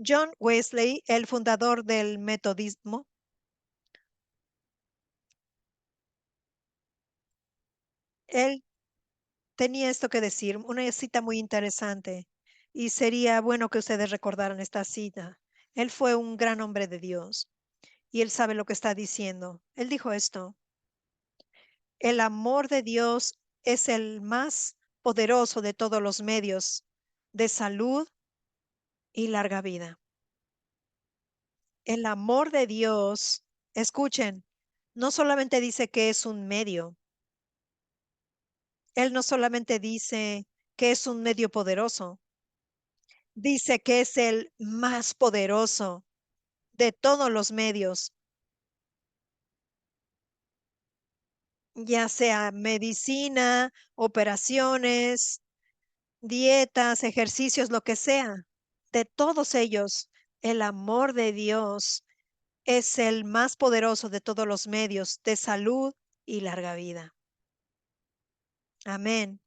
John Wesley, el fundador del metodismo, él tenía esto que decir, una cita muy interesante, y sería bueno que ustedes recordaran esta cita. Él fue un gran hombre de Dios y él sabe lo que está diciendo. Él dijo esto: el amor de Dios es el más poderoso de todos los medios de salud y larga vida. El amor de Dios, escuchen, no solamente dice que es un medio, Él no solamente dice que es un medio poderoso, dice que es el más poderoso de todos los medios, ya sea medicina, operaciones, dietas, ejercicios, lo que sea. De todos ellos, el amor de Dios es el más poderoso de todos los medios de salud y larga vida. Amén.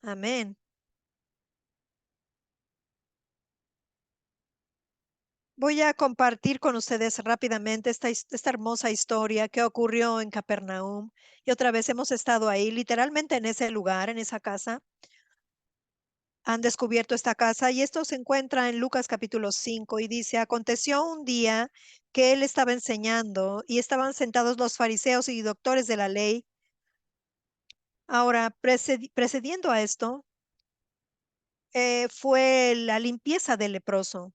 Amén. Voy a compartir con ustedes rápidamente esta hermosa historia que ocurrió en Capernaum. Y otra vez hemos estado ahí, literalmente en ese lugar, en esa casa. Han descubierto esta casa y esto se encuentra en Lucas capítulo 5 y dice, aconteció un día que él estaba enseñando y estaban sentados los fariseos y doctores de la ley. Ahora, precediendo a esto, fue la limpieza del leproso.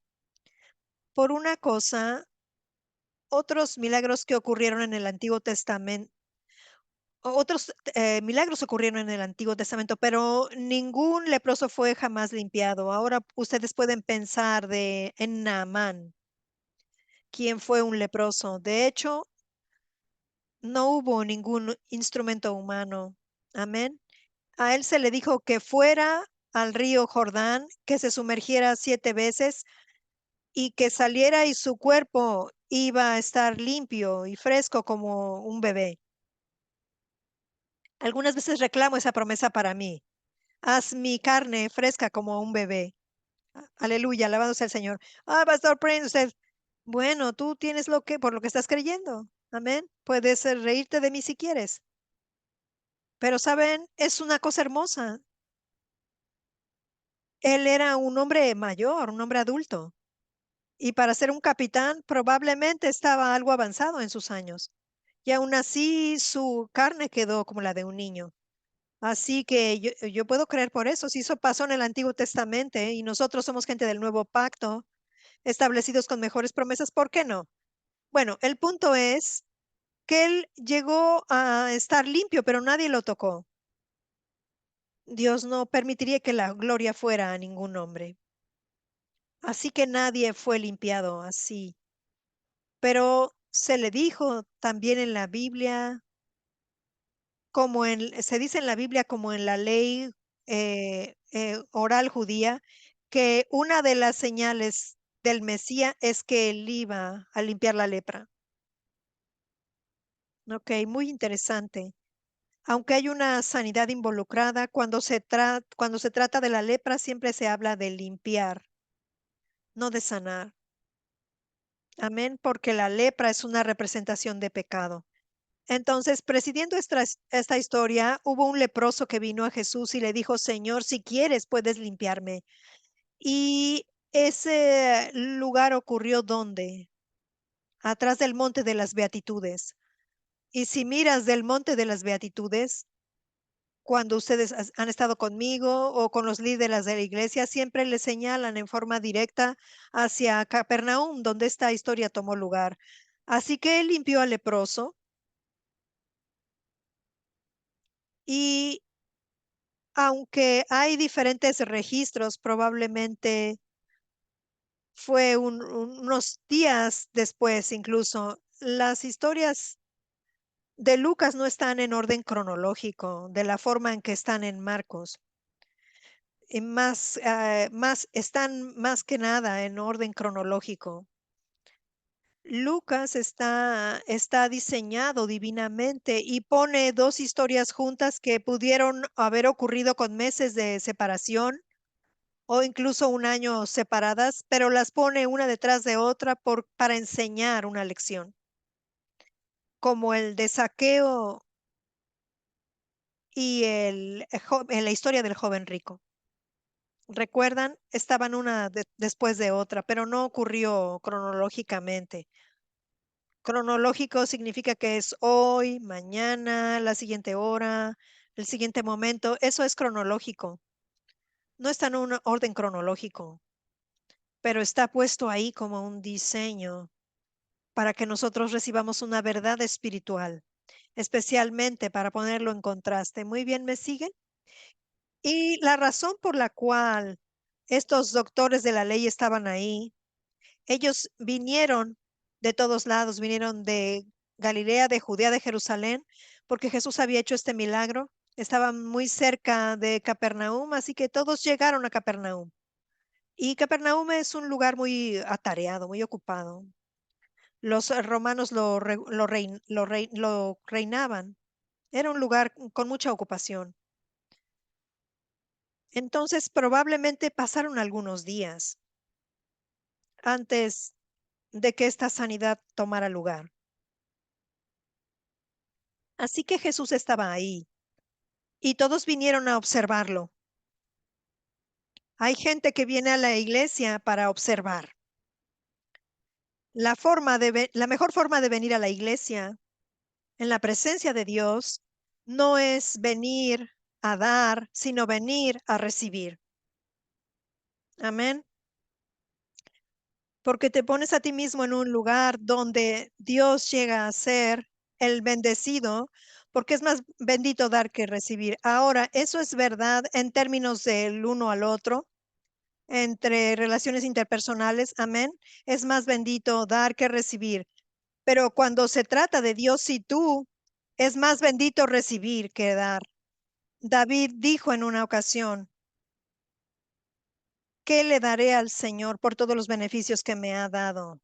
Por una cosa, otros milagros que ocurrieron en el Antiguo Testamento, otros milagros ocurrieron en el Antiguo Testamento, pero ningún leproso fue jamás limpiado. Ahora ustedes pueden pensar en Naamán, quien fue un leproso. De hecho, no hubo ningún instrumento humano. Amén. A él se le dijo que fuera al río Jordán, que se sumergiera 7 veces y que saliera y su cuerpo iba a estar limpio y fresco como un bebé. Algunas veces reclamo esa promesa para mí. Haz mi carne fresca como un bebé. Aleluya, alabado sea el Señor. Pastor Prince, usted, bueno, tú tienes por lo que estás creyendo. Amén. Puedes reírte de mí si quieres. Pero saben, es una cosa hermosa. Él era un hombre mayor, un hombre adulto. Y para ser un capitán, probablemente estaba algo avanzado en sus años. Y aún así, su carne quedó como la de un niño. Así que yo puedo creer por eso. Si eso pasó en el Antiguo Testamento y nosotros somos gente del nuevo pacto, establecidos con mejores promesas, ¿por qué no? Bueno, el punto es que él llegó a estar limpio, pero nadie lo tocó. Dios no permitiría que la gloria fuera a ningún hombre. Así que nadie fue limpiado así. Pero se le dijo también en la Biblia, se dice en la Biblia como en la ley oral judía, que una de las señales del Mesías es que él iba a limpiar la lepra. Ok, muy interesante. Aunque hay una sanidad involucrada, cuando se trata de la lepra, siempre se habla de limpiar, no de sanar. Amén, porque la lepra es una representación de pecado. Entonces, presidiendo esta historia, hubo un leproso que vino a Jesús y le dijo, Señor, si quieres, puedes limpiarme. Y ese lugar ocurrió ¿dónde? Atrás del monte de las Beatitudes. Y si miras del monte de las Beatitudes, cuando ustedes han estado conmigo o con los líderes de la iglesia, siempre le señalan en forma directa hacia Capernaum, donde esta historia tomó lugar. Así que él limpió al leproso y aunque hay diferentes registros, probablemente fue unos días después incluso. Las historias de Lucas no están en orden cronológico, de la forma en que están en Marcos. Y están más que nada en orden cronológico. Lucas está diseñado divinamente y pone dos historias juntas que pudieron haber ocurrido con meses de separación o incluso un año separadas, pero las pone una detrás de otra para enseñar una lección, como el de Saqueo y en la historia del joven rico. ¿Recuerdan? Estaban una después de otra, pero no ocurrió cronológicamente. Cronológico significa que es hoy, mañana, la siguiente hora, el siguiente momento. Eso es cronológico. No está en un orden cronológico, pero está puesto ahí como un diseño para que nosotros recibamos una verdad espiritual, especialmente para ponerlo en contraste. Muy bien, ¿me siguen? Y la razón por la cual estos doctores de la ley estaban ahí, ellos vinieron de todos lados, vinieron de Galilea, de Judea, de Jerusalén, porque Jesús había hecho este milagro. Estaban muy cerca de Capernaum, así que todos llegaron a Capernaum. Y Capernaum es un lugar muy atareado, muy ocupado. Los romanos lo reinaban. Era un lugar con mucha ocupación. Entonces, probablemente pasaron algunos días antes. de que esta sanidad tomara lugar. Así que Jesús estaba ahí y todos vinieron a observarlo. Hay gente que viene a la iglesia para observar. La mejor forma de venir a la iglesia en la presencia de Dios no es venir a dar, sino venir a recibir. Amén. Porque te pones a ti mismo en un lugar donde Dios llega a ser el bendecido, porque es más bendito dar que recibir. Ahora, eso es verdad en términos del uno al otro, entre relaciones interpersonales. Amén. Es más bendito dar que recibir. Pero cuando se trata de Dios y tú, es más bendito recibir que dar. David dijo en una ocasión, ¿qué le daré al Señor por todos los beneficios que me ha dado?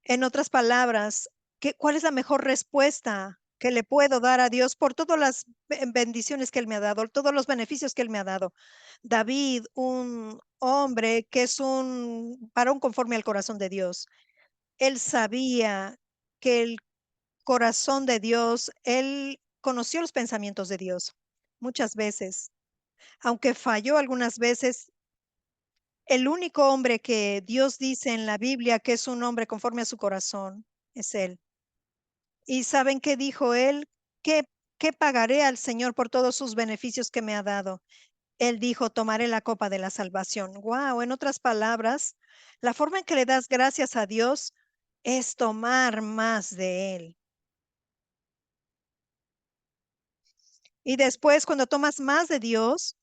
En otras palabras, ¿cuál es la mejor respuesta que le puedo dar a Dios por todas las bendiciones que Él me ha dado, todos los beneficios que Él me ha dado? David, un hombre que es un varón conforme al corazón de Dios, él sabía que el corazón de Dios, él conoció los pensamientos de Dios muchas veces, aunque falló algunas veces. El único hombre que Dios dice en la Biblia que es un hombre conforme a su corazón es él. ¿Y saben qué dijo él? ¿Qué, qué pagaré al Señor por todos sus beneficios que me ha dado? Él dijo, tomaré la copa de la salvación. Wow, en otras palabras, la forma en que le das gracias a Dios es tomar más de él. Y después, cuando tomas más de Dios,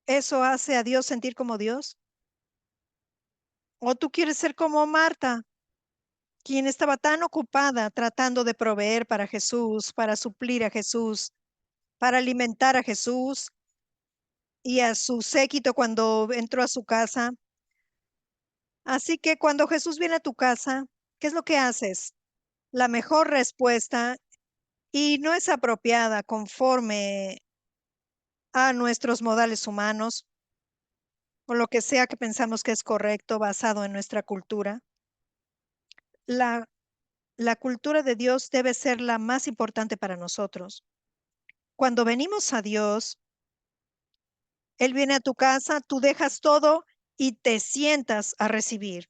eso hace a Dios sentir como Dios. O tú quieres ser como Marta, quien estaba tan ocupada tratando de proveer para Jesús, para suplir a Jesús, para alimentar a Jesús y a su séquito cuando entró a su casa. Así que cuando Jesús viene a tu casa, ¿qué es lo que haces? La mejor respuesta, y no es apropiada conforme a nuestros modales humanos o lo que sea que pensamos que es correcto basado en nuestra cultura. La, la cultura de Dios debe ser la más importante para nosotros. Cuando venimos a Dios, Él viene a tu casa, tú dejas todo y te sientas a recibir.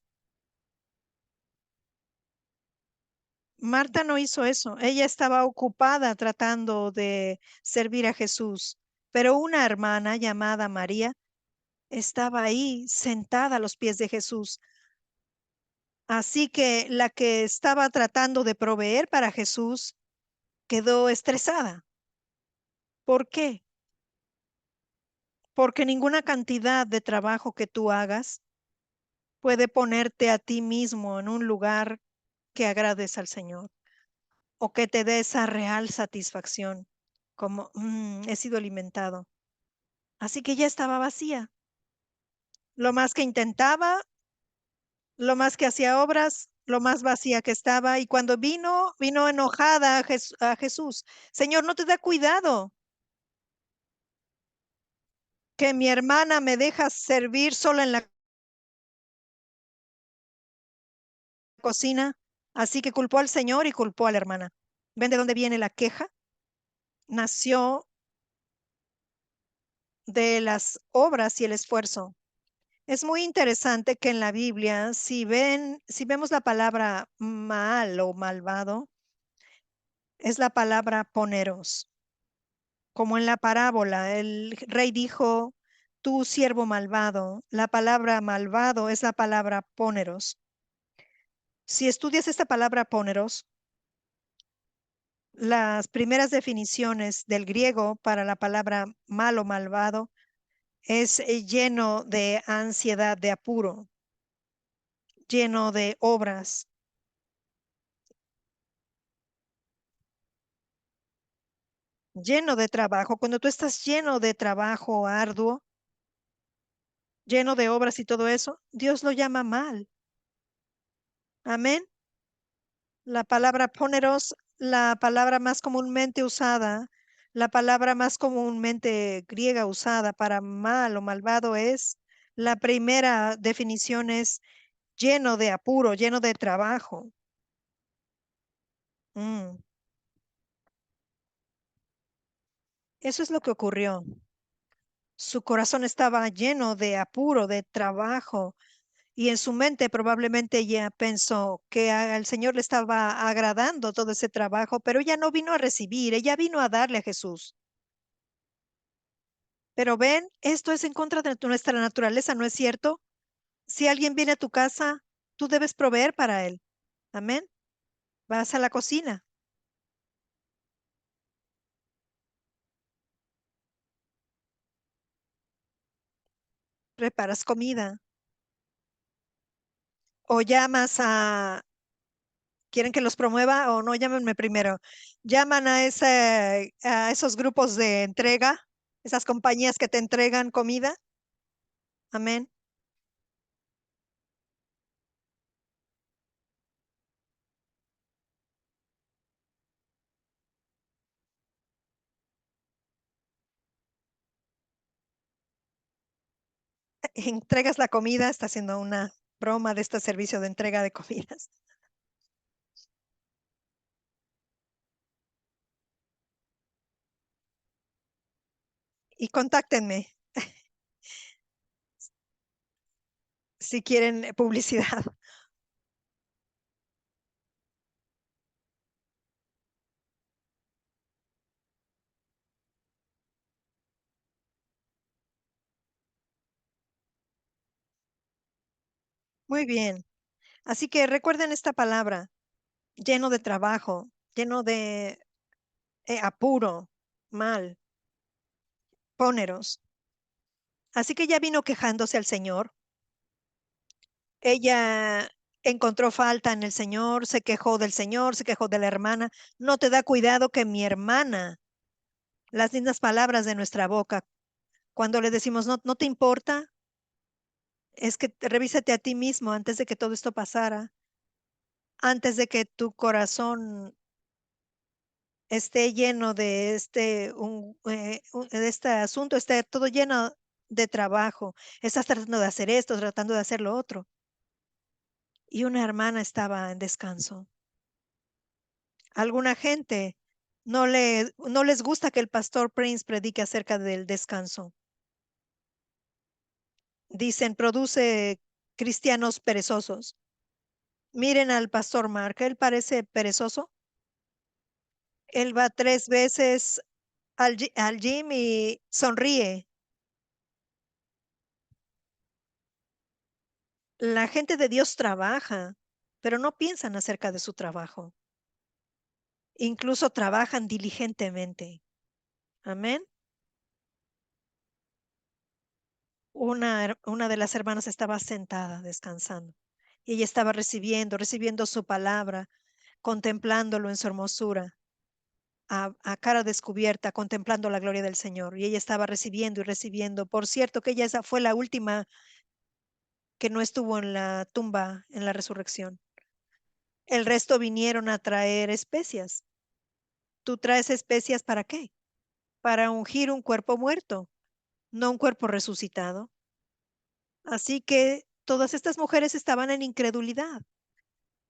Marta no hizo eso. Ella estaba ocupada tratando de servir a Jesús, pero una hermana llamada María estaba ahí sentada a los pies de Jesús. Así que la que estaba tratando de proveer para Jesús quedó estresada. ¿Por qué? Porque ninguna cantidad de trabajo que tú hagas puede ponerte a ti mismo en un lugar que agrades al Señor o que te dé esa real satisfacción, como he sido alimentado. Así que ya estaba vacía. Lo más que intentaba, lo más que hacía obras, lo más vacía que estaba. Y cuando vino enojada a Jesús. Señor, ¿no te da cuidado que mi hermana me deja servir sola en la cocina? Así que culpó al Señor y culpó a la hermana. ¿Ven de dónde viene la queja? Nació de las obras y el esfuerzo. Es muy interesante que en la Biblia, si vemos la palabra mal o malvado, es la palabra poneros. Como en la parábola, el rey dijo, tú siervo malvado. La palabra malvado es la palabra poneros. Si estudias esta palabra poneros, las primeras definiciones del griego para la palabra malo, malvado, es lleno de ansiedad, de apuro, lleno de obras, lleno de trabajo. Cuando tú estás lleno de trabajo arduo, lleno de obras y todo eso, Dios lo llama mal. Amén. La palabra poneros, la palabra más comúnmente usada, la palabra más comúnmente griega usada para mal o malvado es, la primera definición es lleno de apuro, lleno de trabajo. Mm. Eso es lo que ocurrió. Su corazón estaba lleno de apuro, de trabajo, y en su mente probablemente ella pensó que al Señor le estaba agradando todo ese trabajo, pero ella no vino a recibir, ella vino a darle a Jesús. Pero ven, esto es en contra de nuestra naturaleza, ¿no es cierto? Si alguien viene a tu casa, tú debes proveer para él. Amén. Vas a la cocina, preparas comida o llamas a, ¿quieren que los promueva o no? Llámenme primero. Llaman a esos grupos de entrega, esas compañías que te entregan comida. Amén. Entregas la comida, está haciendo una broma de este servicio de entrega de comidas. Y contáctenme si quieren publicidad. Muy bien. Así que recuerden esta palabra, lleno de trabajo, lleno de apuro, mal, póneros. Así que ya vino quejándose al Señor. Ella encontró falta en el Señor, se quejó del Señor, se quejó de la hermana. No te da cuidado que mi hermana, las lindas palabras de nuestra boca, cuando le decimos, no, no te importa, es que revísate a ti mismo antes de que todo esto pasara, antes de que tu corazón esté lleno de de este asunto, esté todo lleno de trabajo. Estás tratando de hacer esto, tratando de hacer lo otro. Y una hermana estaba en descanso. Alguna gente no les gusta que el pastor Prince predique acerca del descanso. Dicen, produce cristianos perezosos. Miren al pastor Mark, él parece perezoso. Él va 3 veces al gym y sonríe. La gente de Dios trabaja, pero no piensan acerca de su trabajo. Incluso trabajan diligentemente. Amén. Una de las hermanas estaba sentada descansando y ella estaba recibiendo su palabra, contemplándolo en su hermosura, a cara descubierta, contemplando la gloria del Señor. Y ella estaba recibiendo y recibiendo. Por cierto, que ella esa fue la última que no estuvo en la tumba en la resurrección. El resto vinieron a traer especias. ¿Tú traes especias para qué? Para ungir un cuerpo muerto, no un cuerpo resucitado. Así que todas estas mujeres estaban en incredulidad.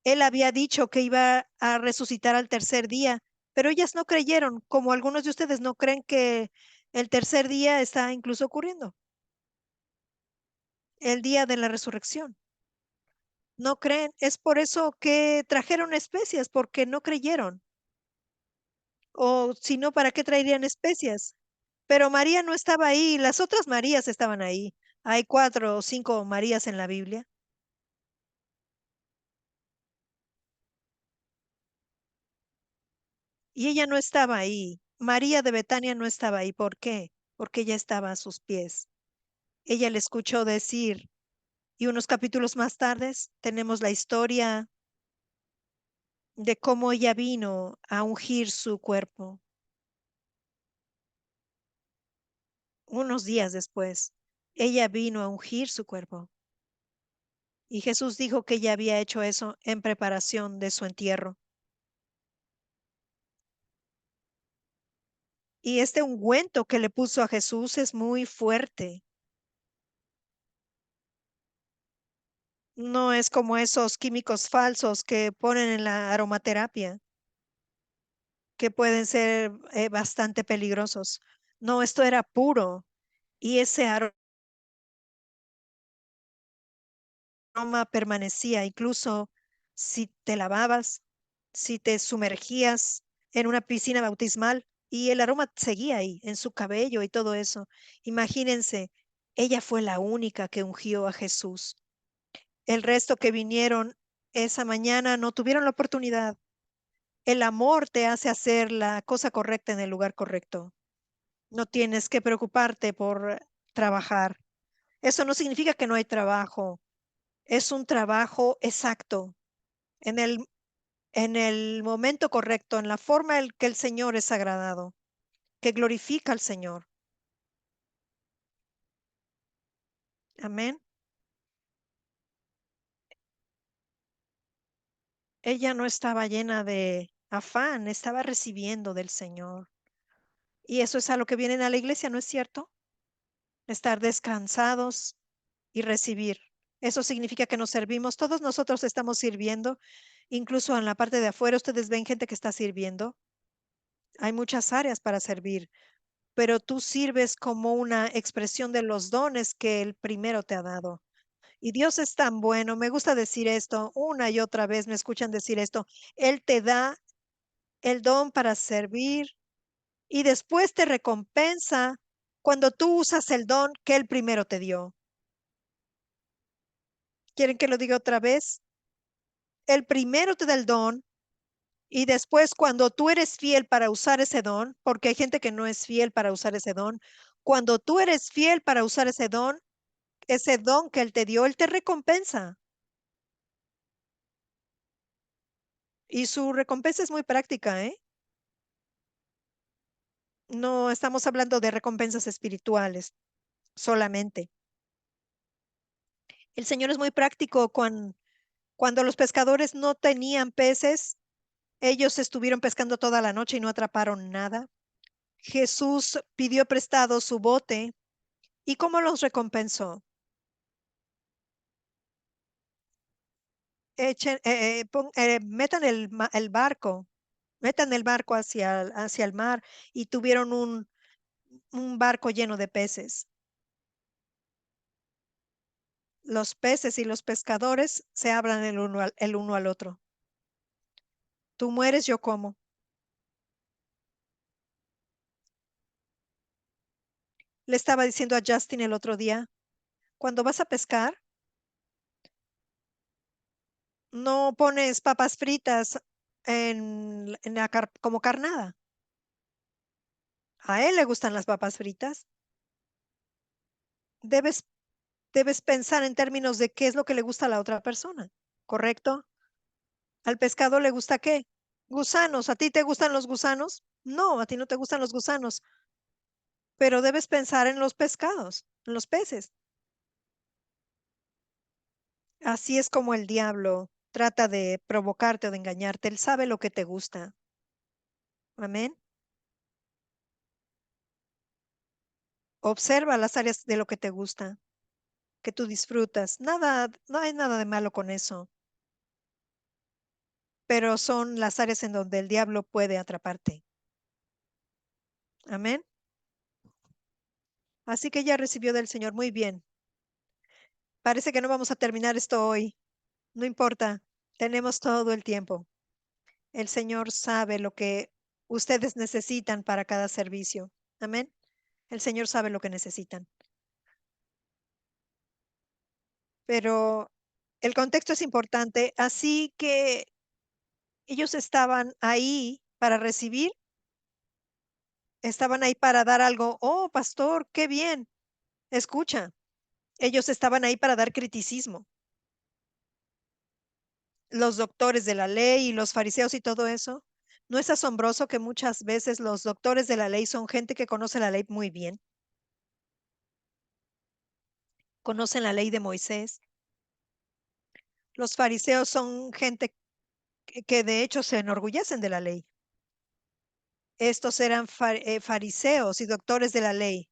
Él había dicho que iba a resucitar al tercer día, pero ellas no creyeron, como algunos de ustedes no creen que el tercer día está incluso ocurriendo, el día de la resurrección. No creen, es por eso que trajeron especias, porque no creyeron. O si no, ¿para qué traerían especias? Pero María no estaba ahí, las otras Marías estaban ahí. Hay 4 o 5 Marías en la Biblia. Y ella no estaba ahí. María de Betania no estaba ahí. ¿Por qué? Porque ella estaba a sus pies. Ella le escuchó decir, y unos capítulos más tarde tenemos la historia de cómo ella vino a ungir su cuerpo. Unos días después, ella vino a ungir su cuerpo. Y Jesús dijo que ella había hecho eso en preparación de su entierro. Y este ungüento que le puso a Jesús es muy fuerte. No es como esos químicos falsos que ponen en la aromaterapia, que pueden ser bastante peligrosos. No, esto era puro y ese aroma permanecía, incluso si te lavabas, si te sumergías en una piscina bautismal y el aroma seguía ahí, en su cabello y todo eso. Imagínense, ella fue la única que ungió a Jesús. El resto que vinieron esa mañana no tuvieron la oportunidad. El amor te hace hacer la cosa correcta en el lugar correcto. No tienes que preocuparte por trabajar. Eso no significa que no hay trabajo. Es un trabajo exacto, en el momento correcto, en la forma en que el Señor es agradado, que glorifica al Señor. Amén. Ella no estaba llena de afán, estaba recibiendo del Señor. Y eso es a lo que vienen a la iglesia, ¿no es cierto? Estar descansados y recibir. Eso significa que nos servimos. Todos nosotros estamos sirviendo, incluso en la parte de afuera. Ustedes ven gente que está sirviendo. Hay muchas áreas para servir, pero tú sirves como una expresión de los dones que el primero te ha dado. Y Dios es tan bueno. Me gusta decir esto una y otra vez. Me escuchan decir esto. Él te da el don para servir y después te recompensa cuando tú usas el don que Él primero te dio. ¿Quieren que lo diga otra vez? El primero te da el don y después cuando tú eres fiel para usar ese don, porque hay gente que no es fiel para usar cuando tú eres fiel para usar ese don que Él te dio, Él te recompensa. Y su recompensa es muy práctica, ¿eh? No estamos hablando de recompensas espirituales solamente. El Señor es muy práctico cuando los pescadores no tenían peces, ellos estuvieron pescando toda la noche y no atraparon nada. Jesús pidió prestado su bote. ¿Y cómo los recompensó? Metan el barco, metan el barco hacia el mar y tuvieron un barco lleno de peces. Los peces y los pescadores se hablan el uno al otro. Tú mueres, yo como. Le estaba diciendo a Justin el otro día, cuando vas a pescar, no pones papas fritas como carnada. A él le gustan las papas fritas. Debes, debes pensar en términos de qué es lo que le gusta a la otra persona, ¿correcto? ¿Al pescado le gusta qué? Gusanos. ¿A ti te gustan los gusanos? No, a ti no te gustan los gusanos, pero debes pensar en los pescados, en los peces. Así es como el diablo trata de provocarte o de engañarte. Él sabe lo que te gusta. Amén. Observa las áreas de lo que te gusta, que tú disfrutas. Nada, no hay nada de malo con eso, pero son las áreas en donde el diablo puede atraparte. Amén. Así que ya recibió del Señor. Muy bien. Parece que no vamos a terminar esto hoy. No importa. Tenemos todo el tiempo. El Señor sabe lo que ustedes necesitan para cada servicio. Amén. El Señor sabe lo que necesitan. Pero el contexto es importante. Así que ellos estaban ahí para recibir, estaban ahí para dar algo. Oh, pastor, qué bien. Escucha, ellos estaban ahí para dar criticismo. Los doctores de la ley y los fariseos y todo eso. ¿No es asombroso que muchas veces los doctores de la ley son gente que conoce la ley muy bien? Conocen la ley de Moisés. Los fariseos son gente que de hecho se enorgullecen de la ley. Estos eran fariseos y doctores de la ley.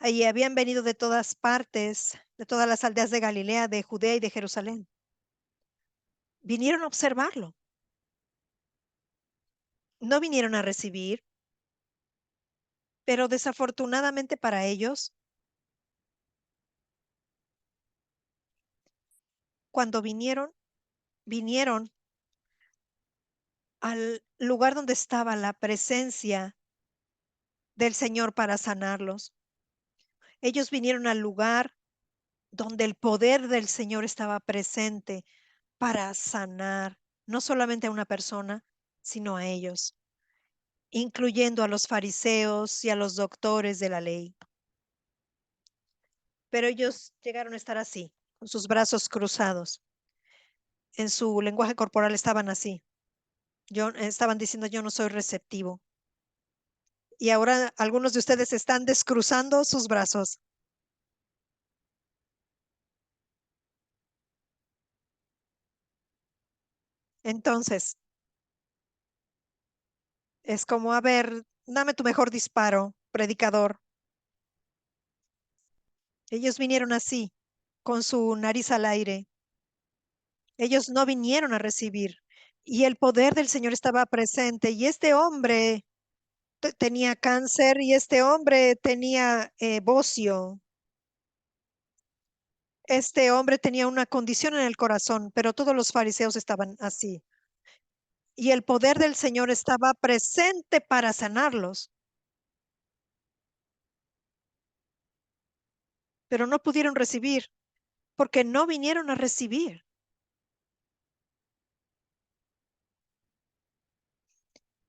Y habían venido de todas partes, de todas las aldeas de Galilea, de Judea y de Jerusalén. Vinieron a observarlo. No vinieron a recibir, pero desafortunadamente para ellos, cuando vinieron al lugar donde estaba la presencia del Señor para sanarlos. Ellos vinieron al lugar donde el poder del Señor estaba presente para sanar no solamente a una persona, sino a ellos, incluyendo a los fariseos y a los doctores de la ley. Pero ellos llegaron a estar así, con sus brazos cruzados. En su lenguaje corporal estaban así. Estaban diciendo, yo no soy receptivo. Y ahora algunos de ustedes están descruzando sus brazos. Entonces, es como, a ver, dame tu mejor disparo, predicador. Ellos vinieron así, con su nariz al aire. Ellos no vinieron a recibir. Y el poder del Señor estaba presente. Y este hombre tenía cáncer y este hombre tenía bocio. Este hombre tenía una condición en el corazón, pero todos los fariseos estaban así. Y el poder del Señor estaba presente para sanarlos, pero no pudieron recibir porque no vinieron a recibir.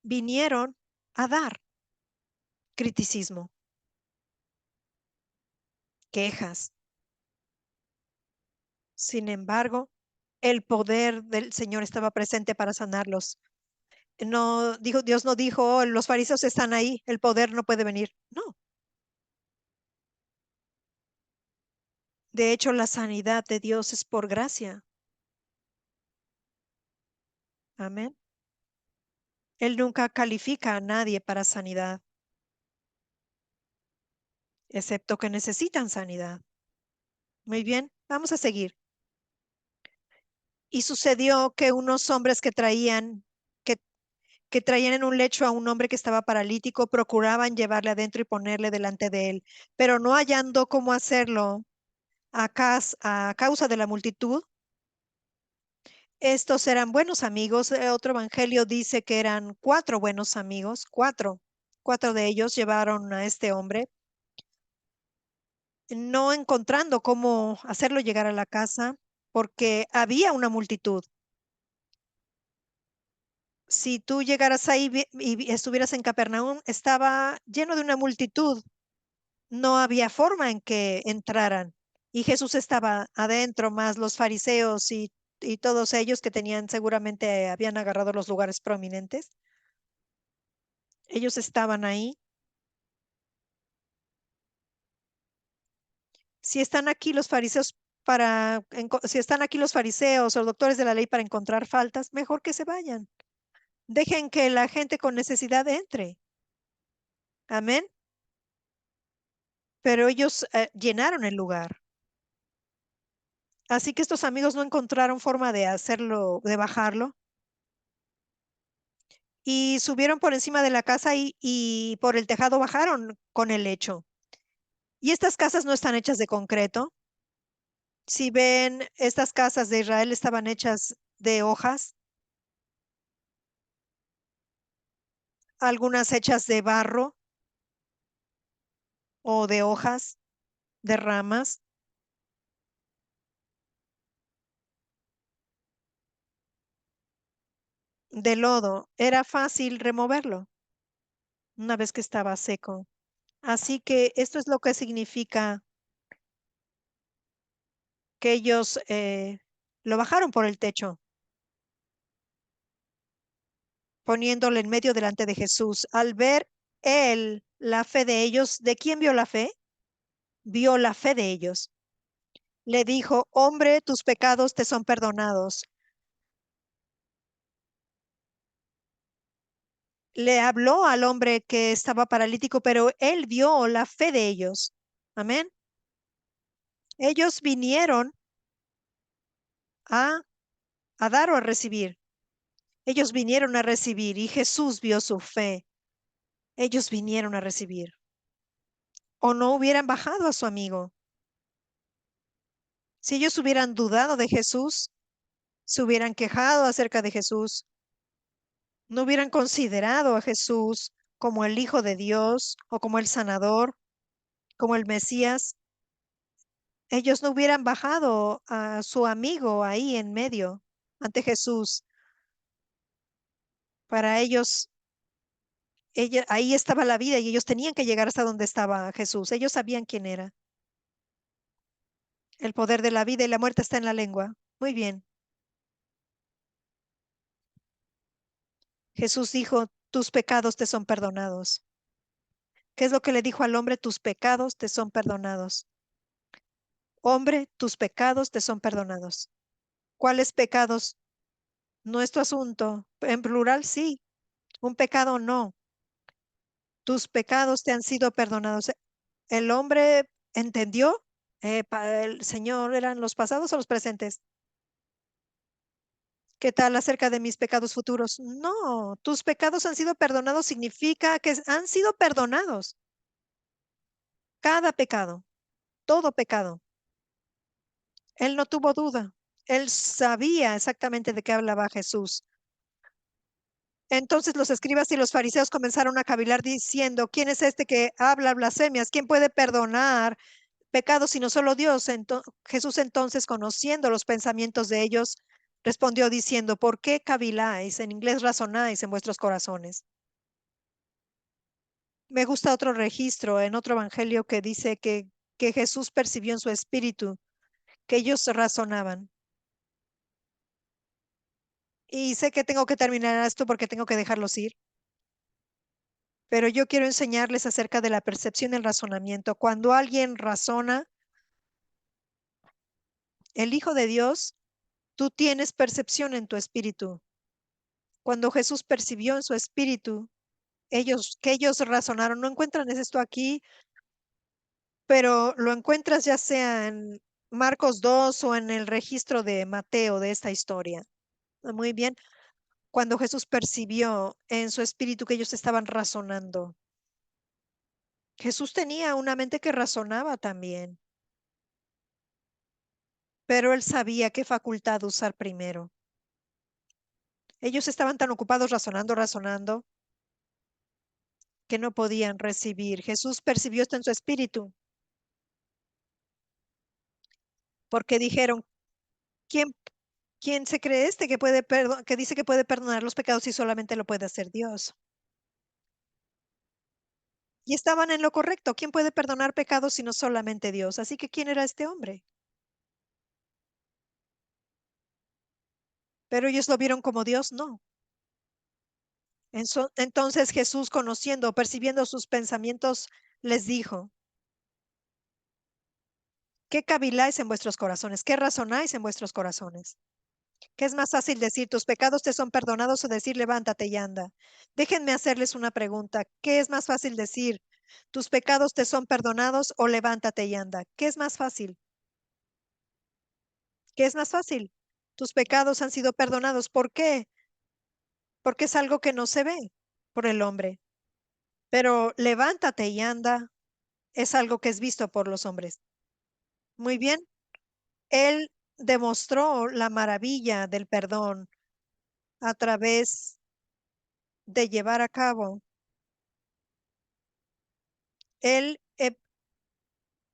Vinieron a dar criticismo, quejas. Sin embargo, el poder del Señor estaba presente para sanarlos. No dijo, Dios no dijo, "Oh, los fariseos están ahí, el poder no puede venir". No, de hecho, la sanidad de Dios es por gracia. Amén. Él nunca califica a nadie para sanidad, excepto que necesitan sanidad. Muy bien, vamos a seguir. Y sucedió que unos hombres que, que traían en un lecho a un hombre que estaba paralítico, procuraban llevarle adentro y ponerle delante de él, pero no hallando cómo hacerlo a causa de la multitud. Estos eran buenos amigos. Otro evangelio dice que eran cuatro buenos amigos, cuatro. Cuatro de ellos llevaron a este hombre, no encontrando cómo hacerlo llegar a la casa, porque había una multitud. Si tú llegaras ahí y estuvieras en Capernaum, estaba lleno de una multitud. No había forma en que entraran. Y Jesús estaba adentro, más los fariseos y todos ellos que tenían seguramente habían agarrado los lugares prominentes. Ellos estaban ahí. Si están aquí los fariseos si están aquí los fariseos o doctores de la ley para encontrar faltas, mejor que se vayan. Dejen que la gente con necesidad entre. Amén. Pero ellos llenaron el lugar. Así que estos amigos no encontraron forma de hacerlo, de bajarlo. Y subieron por encima de la casa y por el tejado bajaron con el lecho. Y estas casas no están hechas de concreto. Si ven, estas casas de Israel estaban hechas de hojas, algunas hechas de barro o de hojas, de ramas, de lodo. Era fácil removerlo una vez que estaba seco. Así que esto es lo que significa que ellos lo bajaron por el techo, poniéndolo en medio delante de Jesús. Al ver él la fe de ellos, ¿de quién vio la fe? Vio la fe de ellos. Le dijo, hombre, tus pecados te son perdonados. Le habló al hombre que estaba paralítico, pero él vio la fe de ellos. Amén. Ellos vinieron a, a dar o a recibir. Ellos vinieron a recibir y Jesús vio su fe. Ellos vinieron a recibir. O no hubieran bajado a su amigo. Si ellos hubieran dudado de Jesús, se hubieran quejado acerca de Jesús, no hubieran considerado a Jesús como el Hijo de Dios o como el sanador, como el Mesías, ellos no hubieran bajado a su amigo ahí en medio ante Jesús. Para ellos, ahí estaba la vida y ellos tenían que llegar hasta donde estaba Jesús. Ellos sabían quién era. El poder de la vida y la muerte está en la lengua. Muy bien. Jesús dijo, tus pecados te son perdonados. ¿Qué es lo que le dijo al hombre? Tus pecados te son perdonados. Hombre, tus pecados te son perdonados. ¿Cuáles pecados? No es tu asunto. En plural, sí. Un pecado, no. Tus pecados te han sido perdonados. El hombre entendió. Para el Señor, ¿eran los pasados o los presentes? ¿Qué tal acerca de mis pecados futuros? No, tus pecados han sido perdonados significa que han sido perdonados. Cada pecado, todo pecado. Él no tuvo duda. Él sabía exactamente de qué hablaba Jesús. Entonces los escribas y los fariseos comenzaron a cavilar diciendo, ¿quién es este que habla blasfemias? ¿Quién puede perdonar pecados sino solo Dios? Jesús entonces, conociendo los pensamientos de ellos, respondió diciendo, ¿por qué caviláis? En inglés razonáis en vuestros corazones. Me gusta otro registro en otro evangelio que dice que Jesús percibió en su espíritu que ellos razonaban. Y sé que tengo que terminar esto porque tengo que dejarlos ir. Pero yo quiero enseñarles acerca de la percepción y el razonamiento. Cuando alguien razona, el Hijo de Dios, tú tienes percepción en tu espíritu. Cuando Jesús percibió en su espíritu, que ellos razonaron, no encuentran esto aquí, pero lo encuentras ya sea en Marcos 2 o en el registro de Mateo de esta historia. Muy bien. Cuando Jesús percibió en su espíritu que ellos estaban razonando. Jesús tenía una mente que razonaba también, pero él sabía qué facultad usar primero. Ellos estaban tan ocupados razonando, que no podían recibir. Jesús percibió esto en su espíritu, porque dijeron, ¿quién, quién se cree este que dice que puede perdonar los pecados y solamente lo puede hacer Dios? Y estaban en lo correcto. ¿Quién puede perdonar pecados sino solamente Dios? Así que, ¿quién era este hombre? Pero ellos lo vieron como Dios, no. Entonces Jesús, conociendo, percibiendo sus pensamientos, les dijo, ¿qué caviláis en vuestros corazones? ¿Qué razonáis en vuestros corazones? ¿Qué es más fácil decir, tus pecados te son perdonados o decir, levántate y anda? Déjenme hacerles una pregunta. ¿Qué es más fácil decir, tus pecados te son perdonados o levántate y anda? ¿Qué es más fácil? ¿Qué es más fácil? Tus pecados han sido perdonados. ¿Por qué? Porque es algo que no se ve por el hombre. Pero levántate y anda es algo que es visto por los hombres. Muy bien. Él demostró la maravilla del perdón a través de llevar a cabo. Él, eh,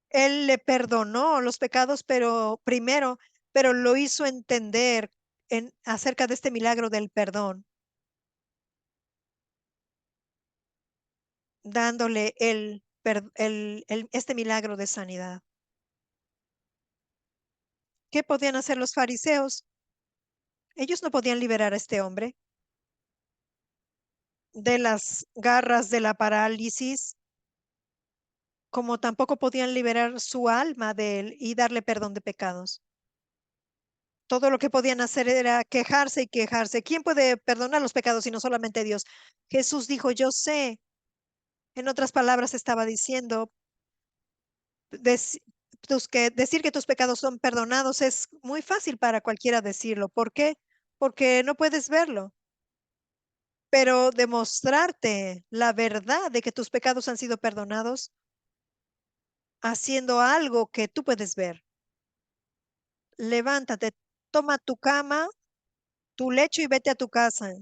él le perdonó los pecados, pero lo hizo entender acerca de este milagro del perdón, dándole este milagro de sanidad. ¿Qué podían hacer los fariseos? Ellos no podían liberar a este hombre de las garras de la parálisis, como tampoco podían liberar su alma de él y darle perdón de pecados. Todo lo que podían hacer era quejarse y quejarse. ¿Quién puede perdonar los pecados sino solamente Dios? Jesús dijo, yo sé. En otras palabras, estaba diciendo, Dec- decir que tus pecados son perdonados es muy fácil para cualquiera decirlo. ¿Por qué? Porque no puedes verlo. Pero demostrarte la verdad de que tus pecados han sido perdonados haciendo algo que tú puedes ver. Levántate, toma tu cama, tu lecho y vete a tu casa.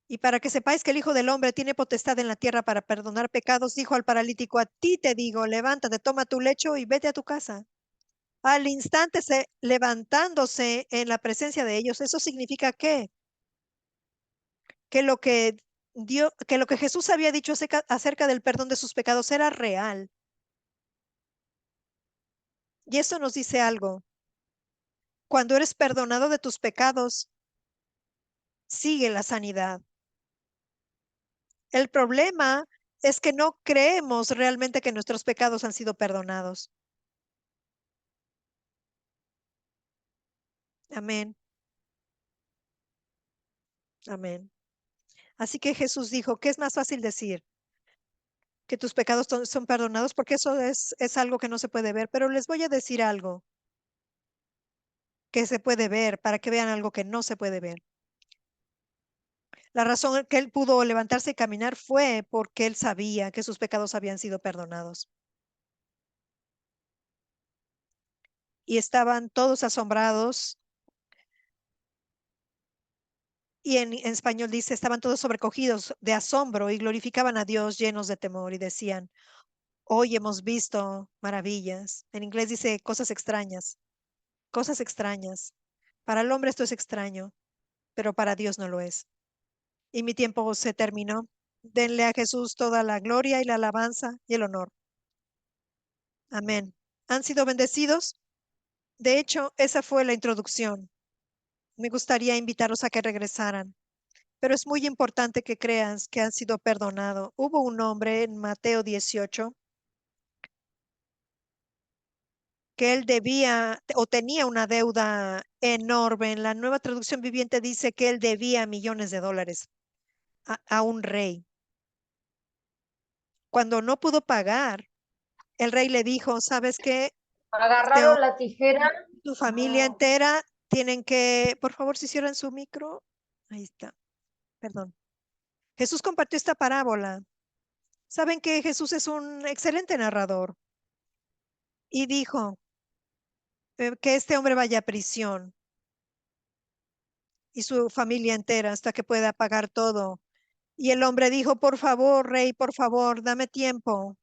Y para que sepáis que el Hijo del Hombre tiene potestad en la tierra para perdonar pecados, dijo al paralítico, a ti te digo, levántate, toma tu lecho y vete a tu casa. Al instante levantándose en la presencia de ellos, eso significa que lo que que lo que Jesús había dicho acerca del perdón de sus pecados era real. Y eso nos dice algo. Cuando eres perdonado de tus pecados, sigue la sanidad. El problema es que no creemos realmente que nuestros pecados han sido perdonados. Amén. Amén. Así que Jesús dijo, ¿qué es más fácil decir? Que tus pecados son perdonados, porque eso es algo que no se puede ver. Pero les voy a decir algo que se puede ver para que vean algo que no se puede ver. La razón que él pudo levantarse y caminar fue porque él sabía que sus pecados habían sido perdonados. Y estaban todos asombrados. Y en español dice, estaban todos sobrecogidos de asombro y glorificaban a Dios llenos de temor y decían, hoy hemos visto maravillas. En inglés dice cosas extrañas, cosas extrañas. Para el hombre esto es extraño, pero para Dios no lo es. Y mi tiempo se terminó. Denle a Jesús toda la gloria y la alabanza y el honor. Amén. ¿Han sido bendecidos? De hecho, esa fue la introducción. Me gustaría invitarlos a que regresaran. Pero es muy importante que creas que han sido perdonados. Hubo un hombre en Mateo 18 que él debía o tenía una deuda enorme. En la Nueva Traducción Viviente dice que él debía millones de dólares a un rey. Cuando no pudo pagar, el rey le dijo, ¿sabes qué? Este Agarraron hombre, la tijera. tu familia No. entera tienen que, por favor, si cierran su micro. Ahí está, perdón. Jesús compartió esta parábola. Saben que Jesús es un excelente narrador y dijo que este hombre vaya a prisión y su familia entera hasta que pueda pagar todo. Y el hombre dijo, por favor, rey, por favor, dame tiempo.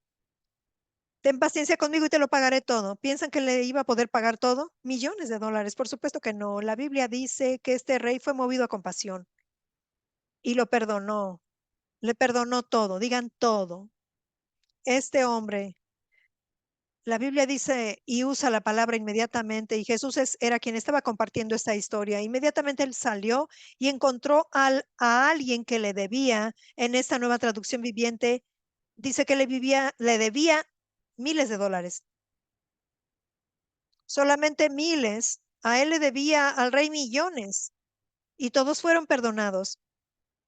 Ten paciencia conmigo y te lo pagaré todo. ¿Piensan que le iba a poder pagar todo? Millones de dólares. Por supuesto que no. La Biblia dice que este rey fue movido a compasión y lo perdonó. Le perdonó todo. Digan todo. Este hombre, la Biblia dice y usa la palabra inmediatamente, y Jesús era quien estaba compartiendo esta historia. Inmediatamente él salió y encontró a alguien que le debía, en esta nueva traducción viviente, dice que le debía miles de dólares. Solamente miles. A él le debía al rey millones y todos fueron perdonados.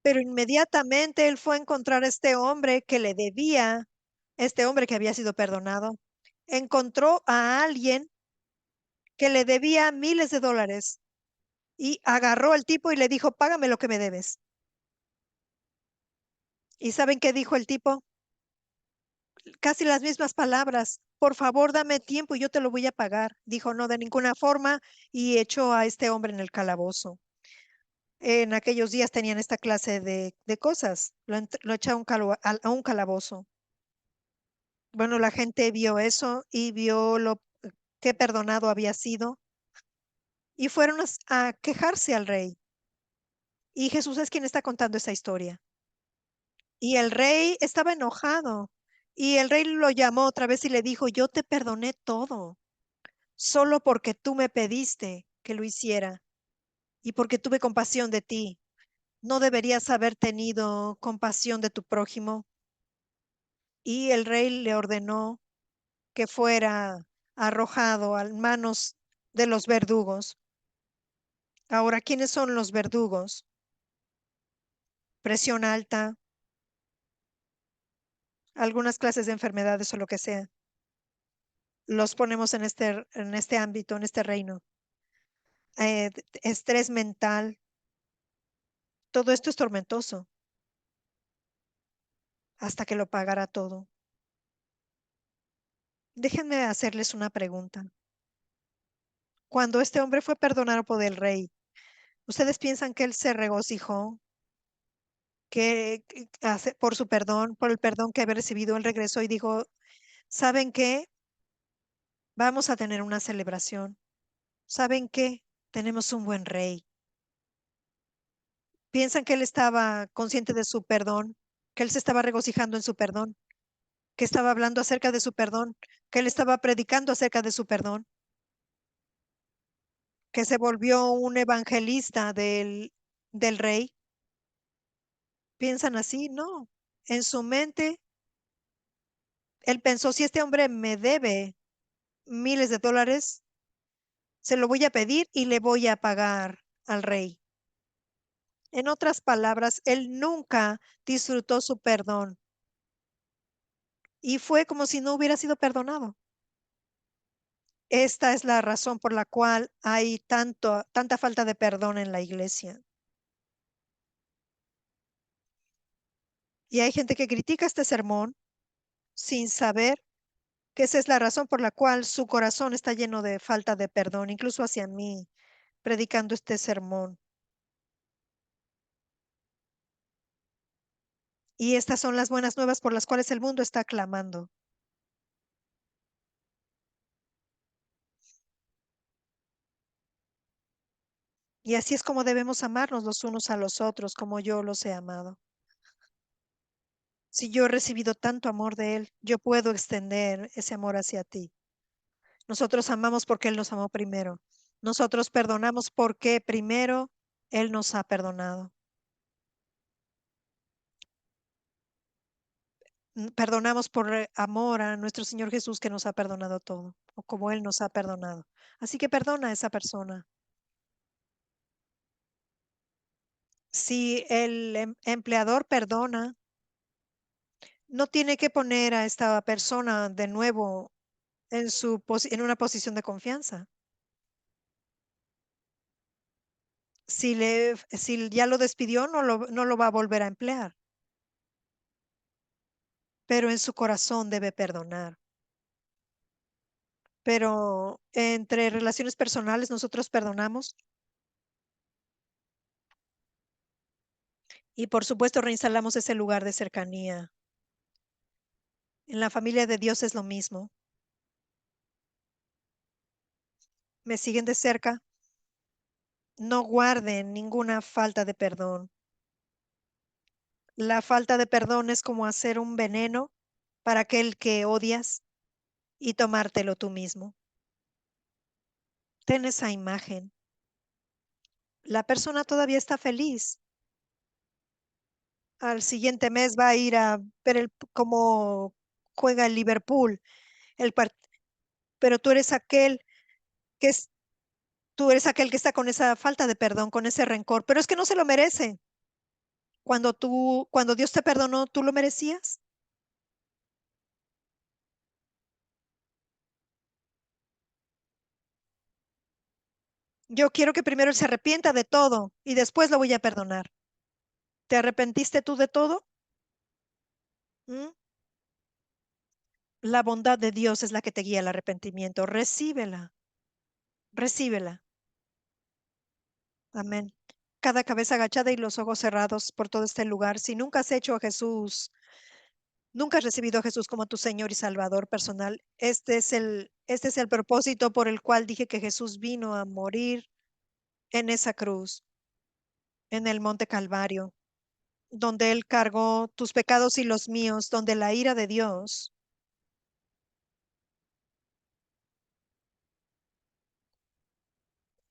Pero inmediatamente él fue a encontrar a este hombre que le debía, este hombre que había sido perdonado. Encontró a alguien que le debía miles de dólares y agarró al tipo y le dijo, págame lo que me debes. ¿Y saben qué dijo el tipo? Casi las mismas palabras. Por favor, dame tiempo y yo te lo voy a pagar. Dijo, no, de ninguna forma, y echó a este hombre en el calabozo. En aquellos días tenían esta clase de cosas. Lo echa a a un calabozo. Bueno, la gente vio eso y vio lo que perdonado había sido y fueron a quejarse al rey. Y Jesús es quien está contando esa historia. Y el rey estaba enojado. Y el rey lo llamó otra vez y le dijo, yo te perdoné todo, solo porque tú me pediste que lo hiciera y porque tuve compasión de ti. ¿No deberías haber tenido compasión de tu prójimo? Y el rey le ordenó que fuera arrojado a manos de los verdugos. Ahora, ¿quiénes son los verdugos? Presión alta, algunas clases de enfermedades o lo que sea. los ponemos en este ámbito, en este reino. Estrés mental, todo esto es tormentoso hasta que lo pagará todo. Déjenme hacerles una pregunta. Cuando este hombre fue perdonado por el rey, ¿ustedes piensan que él se regocijó por su perdón, por el perdón que había recibido? Él regresó y dijo, ¿saben qué? Vamos a tener una celebración. ¿Saben qué? Tenemos un buen rey. ¿Piensan que él estaba consciente de su perdón? ¿Que él se estaba regocijando en su perdón? ¿Que estaba hablando acerca de su perdón? ¿Que él estaba predicando acerca de su perdón? ¿Que se volvió un evangelista del rey? ¿Piensan así? No. En su mente, él pensó, si este hombre me debe miles de dólares, se lo voy a pedir y le voy a pagar al rey. En otras palabras, él nunca disfrutó su perdón y fue como si no hubiera sido perdonado. Esta es la razón por la cual hay tanta falta de perdón en la iglesia. Y hay gente que critica este sermón sin saber que esa es la razón por la cual su corazón está lleno de falta de perdón, incluso hacia mí, predicando este sermón. Y estas son las buenas nuevas por las cuales el mundo está clamando. Y así es como debemos amarnos los unos a los otros, como yo los he amado. Si yo he recibido tanto amor de Él, yo puedo extender ese amor hacia ti. Nosotros amamos porque Él nos amó primero. Nosotros perdonamos porque primero Él nos ha perdonado. Perdonamos por amor a nuestro Señor Jesús que nos ha perdonado todo, o como Él nos ha perdonado. Así que perdona a esa persona. Si el empleador perdona, no tiene que poner a esta persona de nuevo en una posición de confianza. Si ya lo despidió, no lo va a volver a emplear, pero en su corazón debe perdonar. Pero entre relaciones personales nosotros perdonamos y por supuesto reinstalamos ese lugar de cercanía. En la familia de Dios es lo mismo. ¿Me siguen de cerca? No guarden ninguna falta de perdón. La falta de perdón es como hacer un veneno para aquel que odias y tomártelo tú mismo. Ten esa imagen. La persona todavía está feliz. Al siguiente mes va a ir a ver cómo juega el Liverpool, el par- pero que es, tú eres aquel que está con esa falta de perdón, con ese rencor, pero es que no se lo merece. Cuando Dios te perdonó, ¿tú lo merecías? Yo quiero que primero él se arrepienta de todo y después lo voy a perdonar. ¿Te arrepentiste tú de todo? ¿Mm? La bondad de Dios es la que te guía al arrepentimiento. Recíbela, recíbela. Amén. Cada cabeza agachada y los ojos cerrados por todo este lugar. Si nunca has hecho a Jesús, nunca has recibido a Jesús como tu Señor y Salvador personal, este es el propósito por el cual dije que Jesús vino a morir en esa cruz, en el Monte Calvario, donde Él cargó tus pecados y los míos, donde la ira de Dios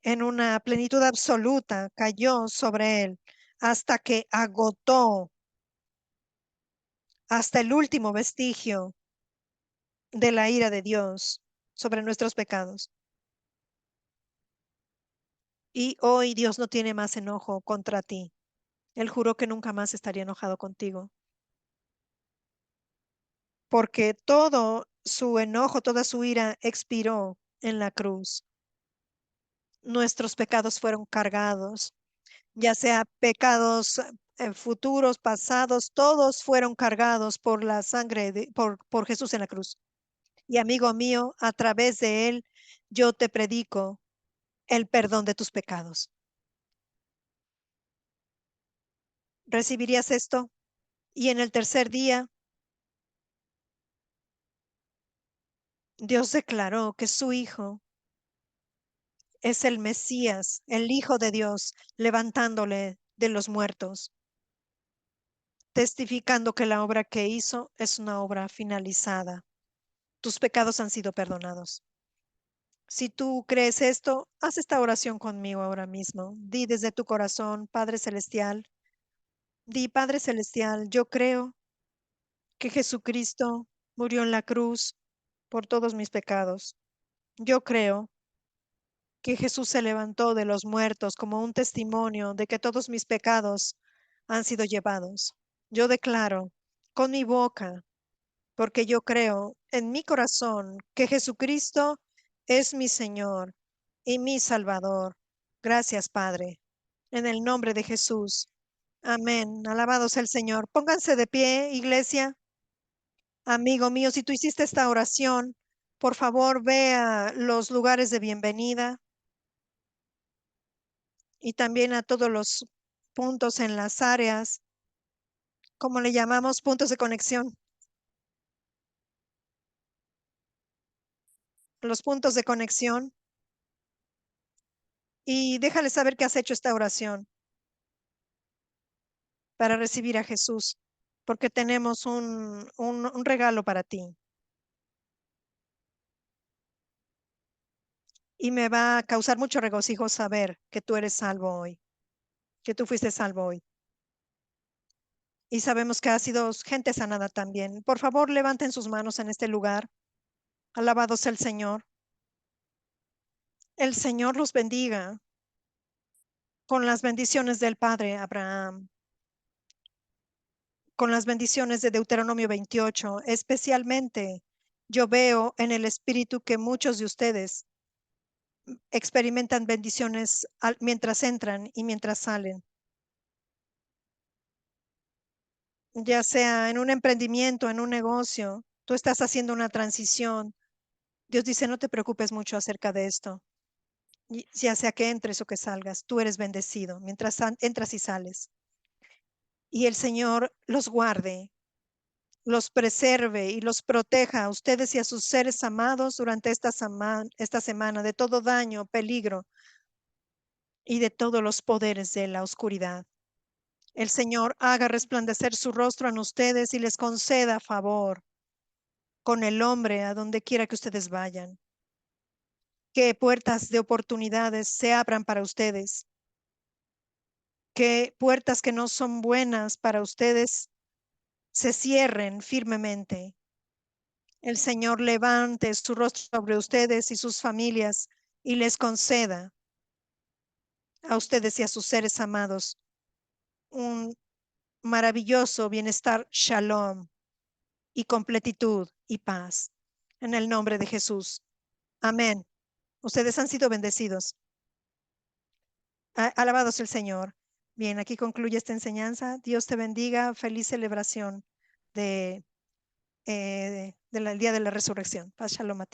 en una plenitud absoluta cayó sobre Él hasta que agotó hasta el último vestigio de la ira de Dios sobre nuestros pecados. Y hoy Dios no tiene más enojo contra ti. Él juró que nunca más estaría enojado contigo, porque todo su enojo, toda su ira expiró en la cruz. Nuestros pecados fueron cargados, ya sea pecados futuros, pasados, todos fueron cargados por la sangre por Jesús en la cruz. Y amigo mío, a través de él, yo te predico el perdón de tus pecados. ¿Recibirías esto? Y en el tercer día, Dios declaró que su Hijo es el Mesías, el Hijo de Dios, levantándole de los muertos, testificando que la obra que hizo es una obra finalizada. Tus pecados han sido perdonados. Si tú crees esto, haz esta oración conmigo ahora mismo. Di desde tu corazón, Padre Celestial. Di, Padre Celestial, yo creo que Jesucristo murió en la cruz por todos mis pecados. Yo creo que Jesús se levantó de los muertos como un testimonio de que todos mis pecados han sido llevados. Yo declaro con mi boca, porque yo creo en mi corazón que Jesucristo es mi Señor y mi Salvador. Gracias, Padre. En el nombre de Jesús. Amén. Alabado sea el Señor. Pónganse de pie, iglesia. Amigo mío, si tú hiciste esta oración, por favor, ve a los lugares de bienvenida y también a todos los puntos en las áreas, como le llamamos, puntos de conexión. Los puntos de conexión. Y déjale saber que has hecho esta oración para recibir a Jesús, porque tenemos un regalo para ti. Y me va a causar mucho regocijo saber que tú eres salvo hoy, que tú fuiste salvo hoy. Y sabemos que ha sido gente sanada también. Por favor, levanten sus manos en este lugar. Alabado sea el Señor. El Señor los bendiga con las bendiciones del Padre Abraham, con las bendiciones de Deuteronomio 28. Especialmente, yo veo en el Espíritu que muchos de ustedes experimentan bendiciones mientras entran y mientras salen, ya sea en un emprendimiento, en un negocio. Tú estás haciendo una transición. Dios dice, no te preocupes mucho acerca de esto. Ya sea que entres o que salgas, tú eres bendecido mientras entras y sales. Y el Señor los guarde, los preserve y los proteja a ustedes y a sus seres amados durante esta semana de todo daño, peligro y de todos los poderes de la oscuridad. El Señor haga resplandecer su rostro en ustedes y les conceda favor con el hombre a donde quiera que ustedes vayan. Que puertas de oportunidades se abran para ustedes. Que puertas que no son buenas para ustedes se cierren firmemente. El Señor levante su rostro sobre ustedes y sus familias y les conceda a ustedes y a sus seres amados un maravilloso bienestar, shalom y completitud y paz. En el nombre de Jesús. Amén. Ustedes han sido bendecidos. Alabados el Señor. Bien, aquí concluye esta enseñanza. Dios te bendiga. Feliz celebración del día de la resurrección. Paz, shalom a ti.